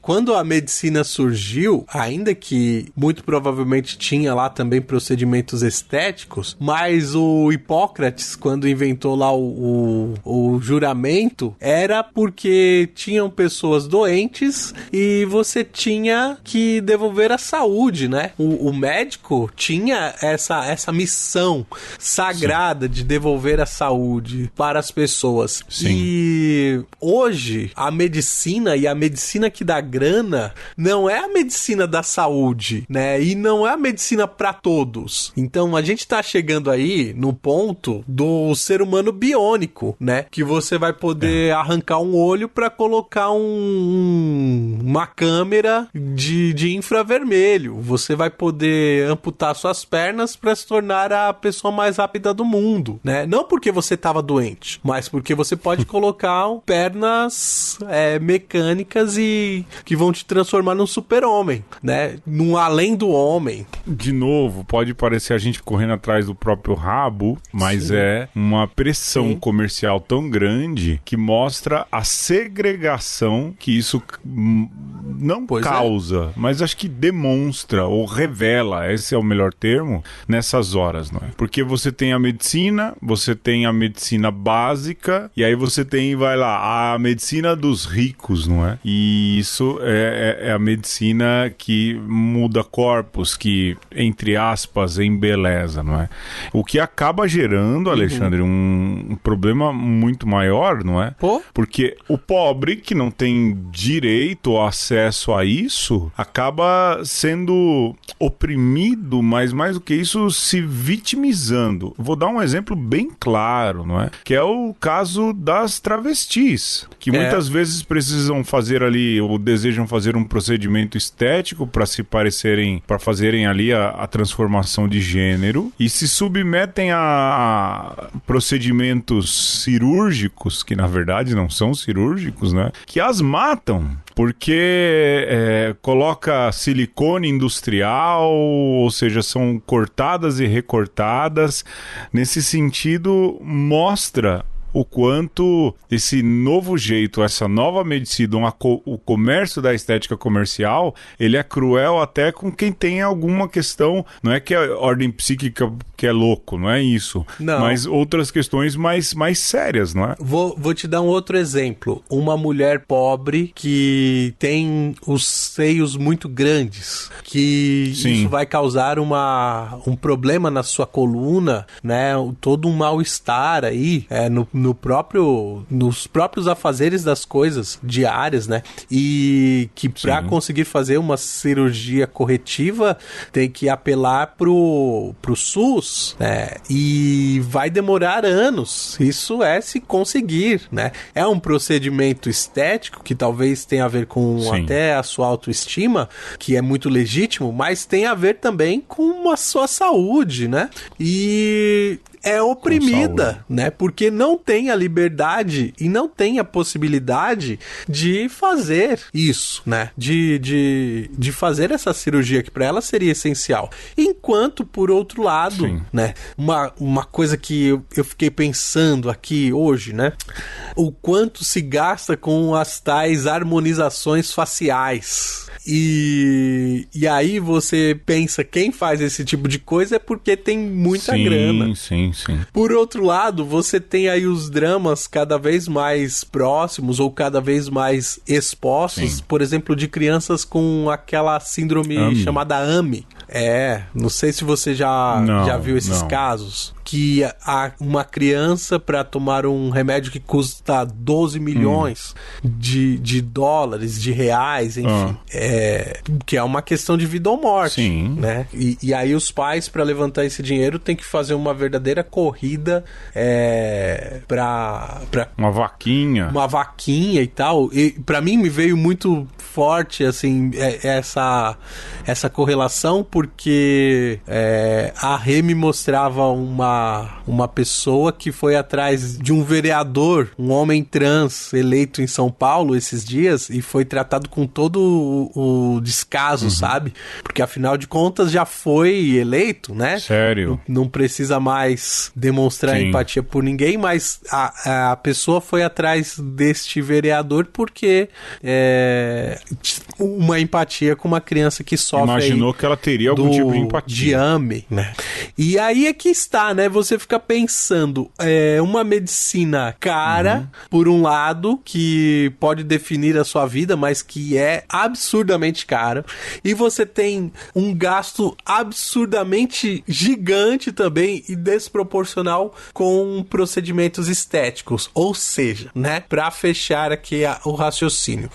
quando a medicina surgiu, ainda que muito provavelmente tinha lá também procedimentos estéticos, mas o Hipócrates, quando inventou lá o juramento, era porque tinham pessoas doentes e você tinha que devolver a saúde, né? O médico tinha essa missão sagrada de devolver a saúde para as pessoas. Sim. E hoje, a medicina e a medicina que dá grana não é a medicina da saúde, né? E não é a medicina para todos. Então, a gente tá chegando aí no ponto do ser humano biônico, né? Que você vai poder arrancar um olho para colocar uma câmera de infravermelho. Você vai poder amputar suas pernas para se tornar a pessoa mais rápida do mundo, né? Não porque você estava doente, mas porque você pode colocar pernas mecânicas e que vão te transformar num super-homem, né? Num além do homem. De novo, pode parecer a gente correndo atrás do próprio rabo, mas é uma pressão comercial tão grande que mostra a segregação que isso não causa, mas acho que demonstra ou revela, esse é o melhor termo, nessas horas, não é? Porque você tem a medicina, você tem a medicina básica, e aí você tem, vai lá, a medicina dos ricos, não é? E isso é a medicina que muda corpos, que, entre aspas, embeleza, não é? O que acaba gerando, Alexandre, um problema muito maior, não é? Porque o pobre, que não tem direito ou acesso a isso, acaba sendo oprimido, mas mais do que isso, se vitimizando. Vou dar um exemplo bem claro, não é? Que é o caso das travestis, que muitas vezes precisam fazer ali, ou desejam fazer um procedimento estético para se parecerem, para fazerem ali a transformação de gênero, e se submetem a procedimentos cirúrgicos, que na verdade não são cirúrgicos, né? Que as matam. Porque coloca silicone industrial, ou seja, são cortadas e recortadas. Nesse sentido, mostra o quanto esse novo jeito, essa nova medicina, o comércio da estética comercial, ele é cruel até com quem tem alguma questão, não é que a ordem psíquica que é louco, não é isso, não. Mas outras questões mais sérias, não é? Vou te dar um outro exemplo. Uma mulher pobre que tem os seios muito grandes, que Sim. isso vai causar um problema na sua coluna, né? Todo um mal-estar aí, nos próprios afazeres das coisas diárias, né? E que para conseguir fazer uma cirurgia corretiva tem que apelar pro SUS, né? E vai demorar anos. Isso é se conseguir, né? É um procedimento estético que talvez tenha a ver com até a sua autoestima, que é muito legítimo, mas tem a ver também com a sua saúde, né? E é oprimida, né? Porque não tem a liberdade e não tem a possibilidade de fazer isso, né? De fazer essa cirurgia que para ela seria essencial. Enquanto, por outro lado, né? Uma coisa que eu fiquei pensando aqui hoje, né? O quanto se gasta com as tais harmonizações faciais. E aí você pensa, quem faz esse tipo de coisa é porque tem muita grana. Sim. Por outro lado, você tem aí os dramas cada vez mais próximos ou cada vez mais expostos, por exemplo, de crianças com aquela síndrome chamada AMI. Não sei se você já viu esses casos. Que uma criança, para tomar um remédio que custa 12 milhões de dólares, de reais, enfim, que é uma questão de vida ou morte, né? E aí os pais, para levantar esse dinheiro, tem que fazer uma verdadeira corrida para uma vaquinha e tal. E para mim me veio muito forte assim essa correlação, porque a Remy mostrava uma pessoa que foi atrás de um vereador, um homem trans eleito em São Paulo esses dias, e foi tratado com todo o descaso, sabe? Porque afinal de contas já foi eleito, né? Sério? Não precisa mais demonstrar empatia por ninguém, mas a pessoa foi atrás deste vereador porque uma empatia com uma criança que sofre. Imaginou que ela teria algum tipo de empatia. De AME, né? E aí é que está, né? Você fica pensando, uma medicina cara, por um lado, que pode definir a sua vida, mas que é absurdamente cara. E você tem um gasto absurdamente gigante também e desproporcional com procedimentos estéticos. Ou seja, né? Para fechar aqui o raciocínio.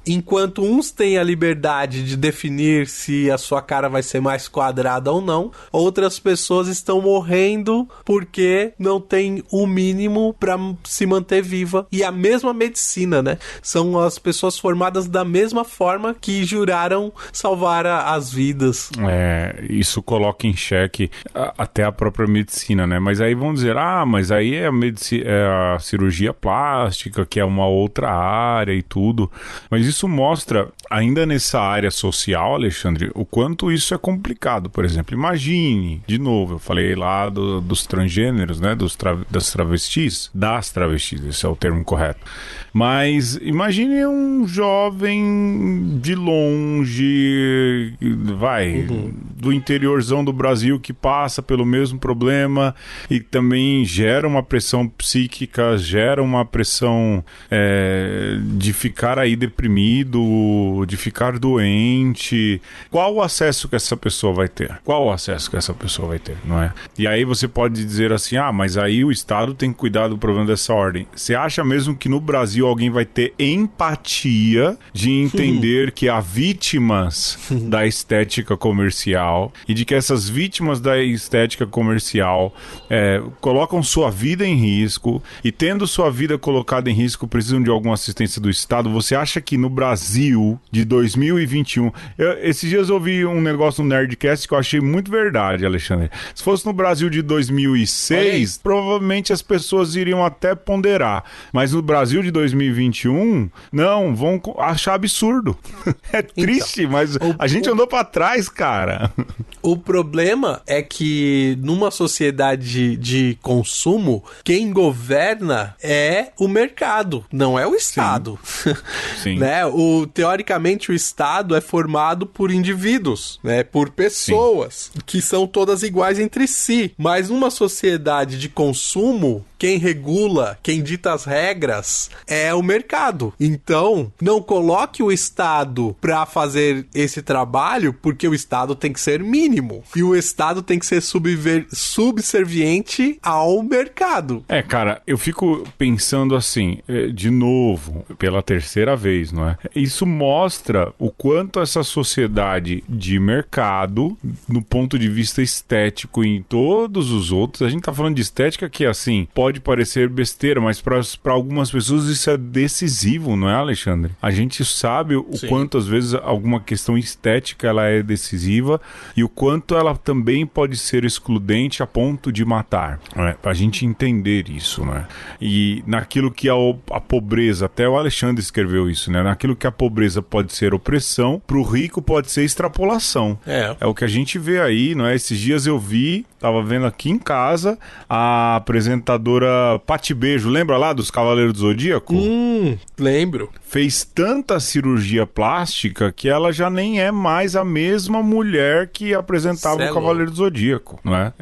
Enquanto uns têm a liberdade de definir se a sua cara vai ser mais quadrada ou não, outras pessoas estão morrendo porque não tem o mínimo para se manter viva. E a mesma medicina, né? São as pessoas formadas da mesma forma que juraram salvar as vidas. Isso coloca em xeque até a própria medicina, né? Mas aí vão dizer, mas aí é a cirurgia plástica, que é uma outra área e tudo. Mas isso mostra, ainda nessa área social, Alexandre, o quanto isso é complicado. Por exemplo, imagine, de novo, eu falei lá dos transgêneros, né? Das travestis, esse é o termo correto. Mas imagine um jovem de longe, do interiorzão do Brasil, que passa pelo mesmo problema e também gera uma pressão psíquica, gera uma pressão de ficar aí deprimido, de ficar doente. Qual o acesso que essa pessoa vai ter? Não é? E aí você pode dizer assim, mas aí o Estado tem que cuidar do problema dessa ordem. Você acha mesmo que no Brasil alguém vai ter empatia de entender que há vítimas da estética comercial e de que essas vítimas da estética comercial colocam sua vida em risco e, tendo sua vida colocada em risco, precisam de alguma assistência do Estado? Você acha que no Brasil de 2021. Esses dias eu ouvi um negócio no Nerdcast que eu achei muito verdade, Alexandre. Se fosse no Brasil de 2006, provavelmente as pessoas iriam até ponderar. Mas no Brasil de 2021, não, vão achar absurdo. É triste, então, mas a gente andou pra trás, cara. O problema é que numa sociedade de consumo, quem governa é o mercado, não é o Estado. Sim. Né? Teoricamente, o Estado é formado por indivíduos, né? Por pessoas, que são todas iguais entre si. Mas numa sociedade de consumo, quem regula, quem dita as regras é o mercado. Então, não coloque o Estado para fazer esse trabalho, porque o Estado tem que ser mínimo. E o Estado tem que ser subserviente ao mercado. Cara, eu fico pensando assim, de novo, pela terceira vez, não é? Isso mostra o quanto essa sociedade de mercado, no ponto de vista estético e em todos os outros, a gente tá falando de estética que, assim, pode parecer besteira, mas para algumas pessoas isso é decisivo, não é, Alexandre? A gente sabe o quanto, às vezes, alguma questão estética ela é decisiva e o quanto ela também pode ser excludente a ponto de matar, né? Pra gente entender isso, né? E naquilo que a pobreza, até o Alexandre escreveu isso, né? Naquilo que a pobreza pode ser opressão, pro rico pode ser extrapolação. É o que a gente vê aí, não é? Esses dias eu tava vendo aqui em casa a apresentadora Pati Beijo, lembra lá dos Cavaleiros do Zodíaco? Lembro. Fez tanta cirurgia plástica que ela já nem é mais a mesma mulher que apresentava o Cavaleiro do Zodíaco, não é?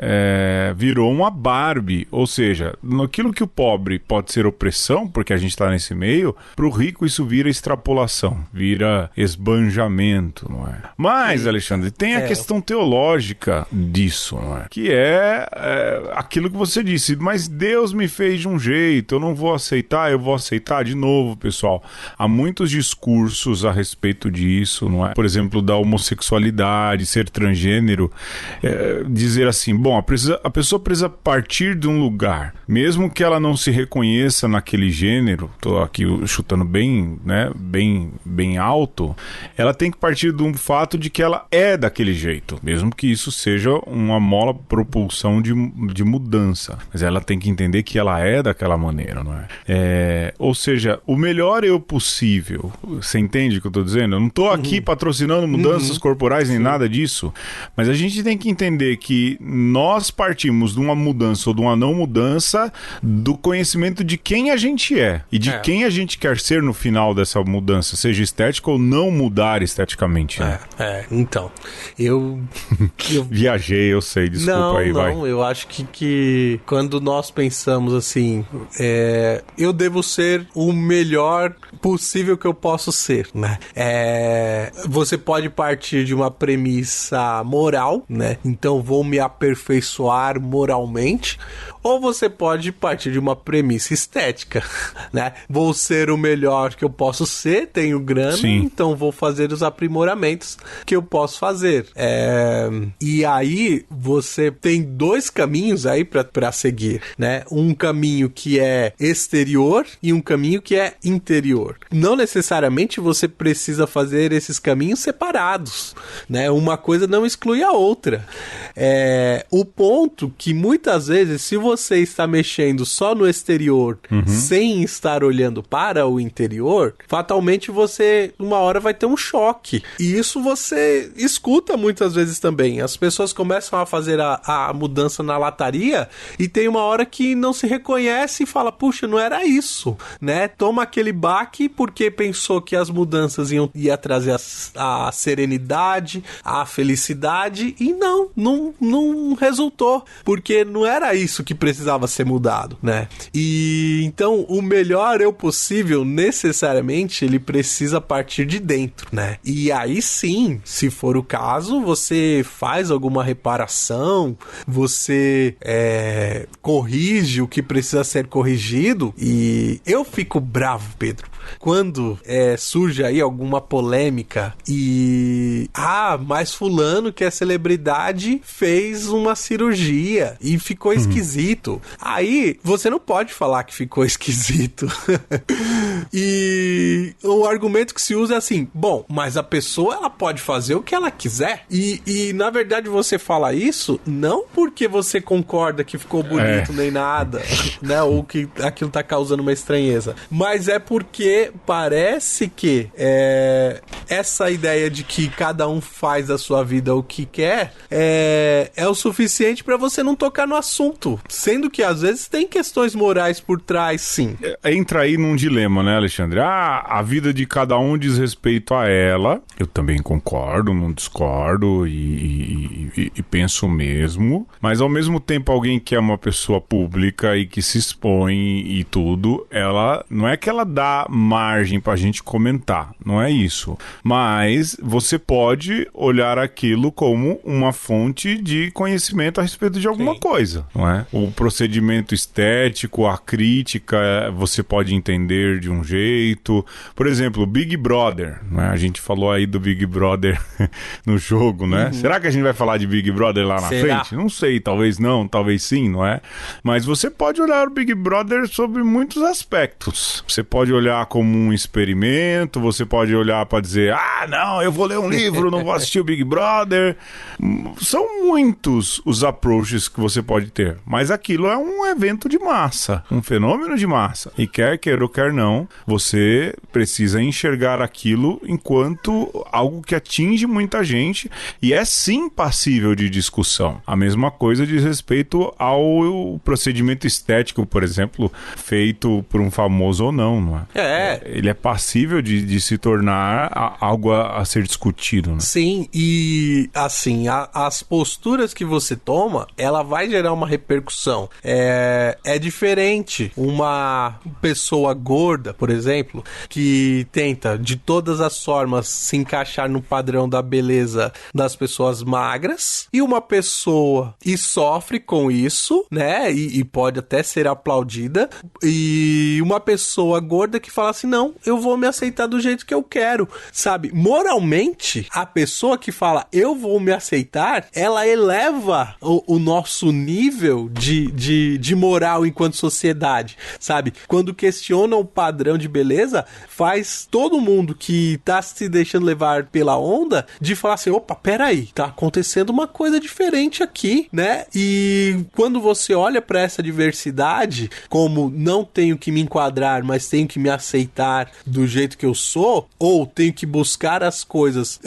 Virou uma Barbie, ou seja, naquilo que o pobre pode ser opressão, porque a gente tá nesse meio, pro rico isso vira extrapolação, vira esbanjamento, não é? Mas, Alexandre, tem a questão teológica disso, não é? Que é aquilo que você disse, mas Deus me fez de um jeito, eu não vou aceitar, eu vou aceitar de novo, pessoal. Há muitos discursos a respeito disso, não é? Por exemplo, da homossexualidade, ser transgênero, dizer assim, bom, a pessoa precisa partir de um lugar, mesmo que ela não se reconheça naquele gênero, tô aqui chutando bem, né, bem alto, ela tem que partir de um fato de que ela é daquele jeito, mesmo que isso seja uma mola propulsão de mudança, mas ela tem que entender que ela é daquela maneira, não é? Ou seja, o melhor eu possível, você entende o que eu tô dizendo? Eu não tô aqui patrocinando mudanças corporais nem nada disso, mas a gente tem que entender que nós partimos de uma mudança ou de uma não mudança do conhecimento de quem a gente é e de quem a gente quer ser no final dessa mudança, seja estética ou não mudar esteticamente, né? Então, eu... Viajei, eu sei, desculpa aí, vai. Não, eu acho que quando nós pensamos assim, eu devo ser o melhor possível que eu posso ser, né? Você pode partir de uma premissa moral, né? Então vou me aperfeiçoar moralmente, ou você pode partir de uma premissa estética, né? Vou ser o melhor que eu posso ser, tenho grana, então vou fazer os aprimoramentos que eu posso fazer. E aí você tem dois caminhos aí para seguir, né? Um caminho que é exterior e um caminho que é interior. Não necessariamente você precisa fazer esses caminhos separados, né? Uma coisa não exclui a outra. O ponto que muitas vezes, se você está mexendo só no exterior, sem estar olhando para o interior, fatalmente você, uma hora, vai ter um choque. E isso você escuta muitas vezes também. As pessoas começam a fazer a mudança na lataria e tem uma hora que não se reconhece e fala, puxa, não era isso, né? Toma aquele baque porque pensou que as mudanças ia trazer a serenidade, a felicidade, e não resultou, porque não era isso que precisava ser mudado, né? E então o melhor eu possível, necessariamente, ele precisa partir de dentro, né? E aí sim, se for o caso, você faz alguma reparação, você corrige o que precisa ser corrigido. E eu fico bravo, Pedro, quando surge aí alguma polêmica e... mas fulano que é celebridade fez uma cirurgia e ficou esquisito. Aí, você não pode falar que ficou esquisito. E o argumento que se usa é assim, bom, mas a pessoa, ela pode fazer o que ela quiser. E na verdade, você fala isso não porque você concorda que ficou bonito nem nada, né? Ou que aquilo tá causando uma estranheza. Mas é porque parece que essa ideia de que cada um faz da sua vida o que quer é o suficiente pra você não tocar no assunto. Sendo que às vezes tem questões morais por trás, sim. Entra aí num dilema, né, Alexandre? A vida de cada um diz respeito a ela. Eu também concordo, não discordo e penso o mesmo. Mas ao mesmo tempo, alguém que é uma pessoa pública e que se expõe e tudo, ela não é que ela dá margem pra gente comentar, não é isso. Mas você pode olhar aquilo como uma fonte de conhecimento a respeito de alguma coisa, não é? O procedimento estético, a crítica, você pode entender de um jeito. Por exemplo, Big Brother, né? A gente falou aí do Big Brother no jogo, né? Será que a gente vai falar de Big Brother lá na frente? Não sei, talvez não, talvez sim, não é? Mas você pode olhar o Big Brother sobre muitos aspectos. Você pode olhar como um experimento, você pode olhar para dizer, não, eu vou ler um livro, não vou assistir o Big Brother. São muitos os approaches que você pode ter, mas aquilo é um evento de massa, um fenômeno de massa. E quer queira ou quer não, você precisa enxergar aquilo enquanto algo que atinge muita gente e é sim passível de discussão. A mesma coisa diz respeito ao procedimento estético, por exemplo, feito por um famoso ou não é? Ele é passível de se tornar algo a ser discutido, né? Sim, e assim, as posturas que você toma, ela vai gerar uma repercussão. É diferente uma pessoa gorda, por exemplo, que tenta de todas as formas se encaixar no padrão da beleza das pessoas magras, e uma pessoa e sofre com isso, né? E pode até ser aplaudida, e uma pessoa gorda que fala assim, não, eu vou me aceitar do jeito que eu quero, sabe? Moralmente, a pessoa que fala, eu vou me aceitar, ela eleva o nosso nível de moral enquanto sociedade, sabe? Quando questiona o padrão de beleza, faz todo mundo que tá se deixando levar pela onda de falar assim, opa, peraí, tá acontecendo uma coisa diferente aqui, né? E quando você olha pra essa diversidade, como não tenho que me enquadrar, mas tenho que me aceitar do jeito que eu sou, ou tenho que buscar as coisas,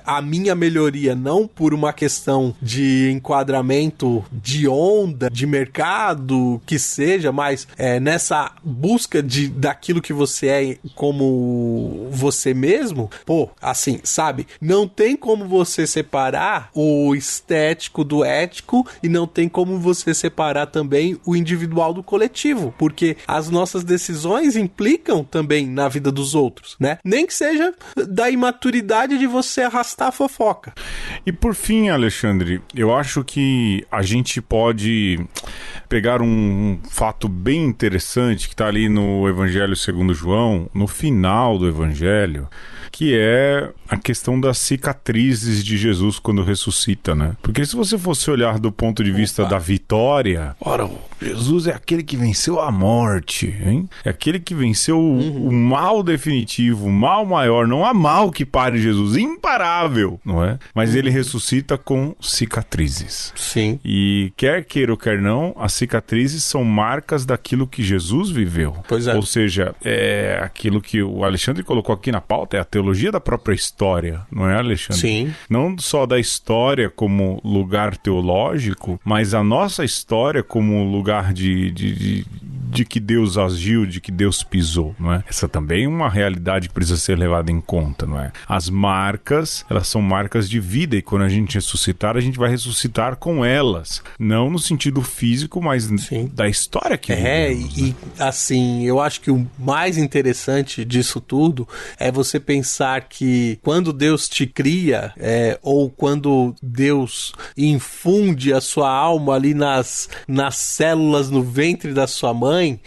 a minha melhoria, não por uma questão de enquadramento de onda, de mercado, que seja, mas nessa busca daquilo que você é como você mesmo, assim, sabe? Não tem como você separar o estético do ético e não tem como você separar também o individual do coletivo, porque as nossas decisões implicam também na vida dos outros, né? Nem que seja da imaturidade de você arrastar a fofoca. E por fim, Alexandre, eu acho que a gente pode pegar um fato bem interessante que está ali no Evangelho segundo João, no final do Evangelho, que é a questão das cicatrizes de Jesus quando ressuscita, né? Porque se você fosse olhar do ponto de vista da vitória, ora, Jesus é aquele que venceu a morte, hein? É aquele que venceu o mal definitivo, o mal maior, não há mal que pare Jesus, imparável, não é? Mas ele ressuscita com cicatrizes. Sim. E quer queira ou quer não, as cicatrizes são marcas daquilo que Jesus viveu. Pois é. Ou seja, é aquilo que o Alexandre colocou aqui na pauta, é a teologia da própria história, não é, Alexandre? Sim. Não só da história como lugar teológico, mas a nossa história como lugar de que Deus agiu, de que Deus pisou, não é? Essa também é uma realidade que precisa ser levada em conta, não é? As marcas, elas são marcas de vida e quando a gente ressuscitar, a gente vai ressuscitar com elas. Não no sentido físico, mas sim, da história que vivemos, e assim, eu acho que o mais interessante disso tudo é você pensar que quando Deus te cria, ou quando Deus infunde a sua alma ali nas células no ventre da sua mãe, mãe,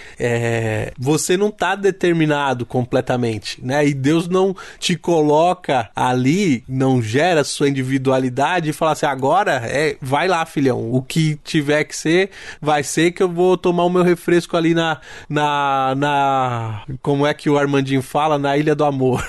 você não tá determinado completamente, né? E Deus não te coloca ali, não gera sua individualidade e fala assim, agora vai lá, filhão, o que tiver que ser, vai ser, que eu vou tomar o meu refresco ali na como é que o Armandinho fala? Na Ilha do Amor.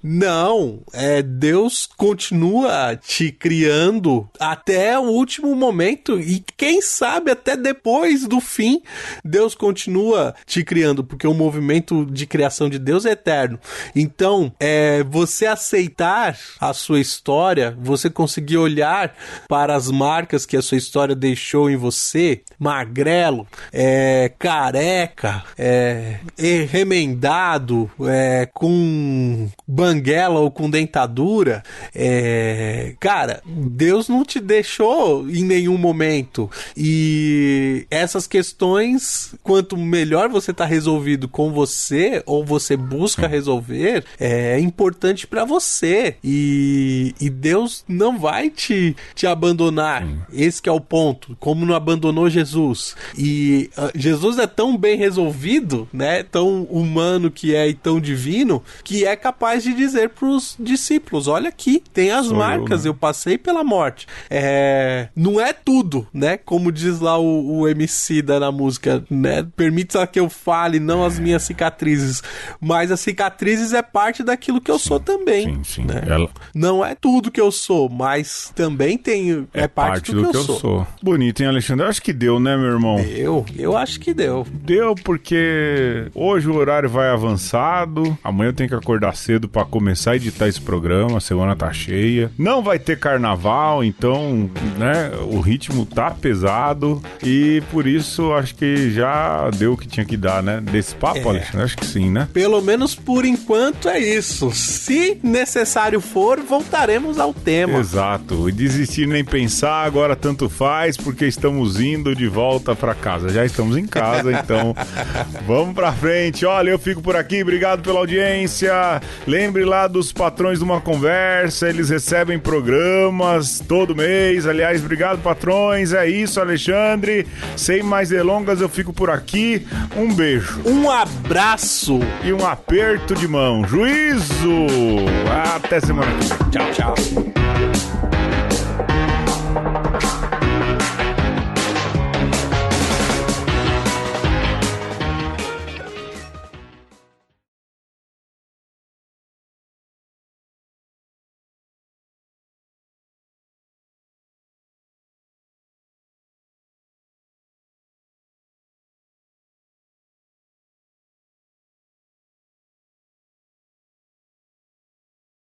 Não, Deus continua te criando até o último momento e quem sabe até depois do fim, Deus continua te criando, porque o movimento de criação de Deus é eterno. Então, você aceitar a sua história, você conseguir olhar para as marcas que a sua história deixou em você, magrelo, careca, remendado, com banguela ou com dentadura, cara, Deus não te deixou em nenhum momento. E essas questões, quanto melhor você tá resolvido com você, ou você busca resolver, é importante para você. E Deus não vai te abandonar. Esse que é o ponto. Como não abandonou Jesus. E Jesus é tão bem resolvido, né? Tão humano que é e tão divino, que é capaz de dizer pros discípulos, olha aqui, tem as marcas, eu passei pela morte. Não é tudo, né? Como diz lá o Emicida na música, né? Permita que eu fale, não as minhas cicatrizes. Mas as cicatrizes é parte daquilo que eu sou também. Sim. Né? Não é tudo que eu sou, mas também tem, é parte do que eu sou. Bonito, hein, Alexandre? Eu acho que deu, né, meu irmão? Eu acho que deu. Deu porque hoje o horário vai avançado, amanhã eu tenho que acordar cedo pra começar a editar esse programa, a semana tá cheia. Não vai ter carnaval, então, né, o ritmo tá pesado e por isso acho que já deu o que tinha que dar, né? Desse papo, Alexandre? Acho que sim, né? Pelo menos por enquanto é isso. Se necessário for, voltaremos ao tema. Exato. E desistir nem pensar, agora tanto faz, porque estamos indo de volta pra casa. Já estamos em casa, então vamos pra frente. Olha, eu fico por aqui, obrigado pela audiência. Lembre lá dos patrões de uma conversa, eles recebem programas todo mês. Aliás, obrigado, patrões. É isso, Alexandre. Sem mais delongas, eu fico por aqui. Um beijo. Um abraço. E um aperto de mão. Juízo! Até semana que vem. Tchau, tchau.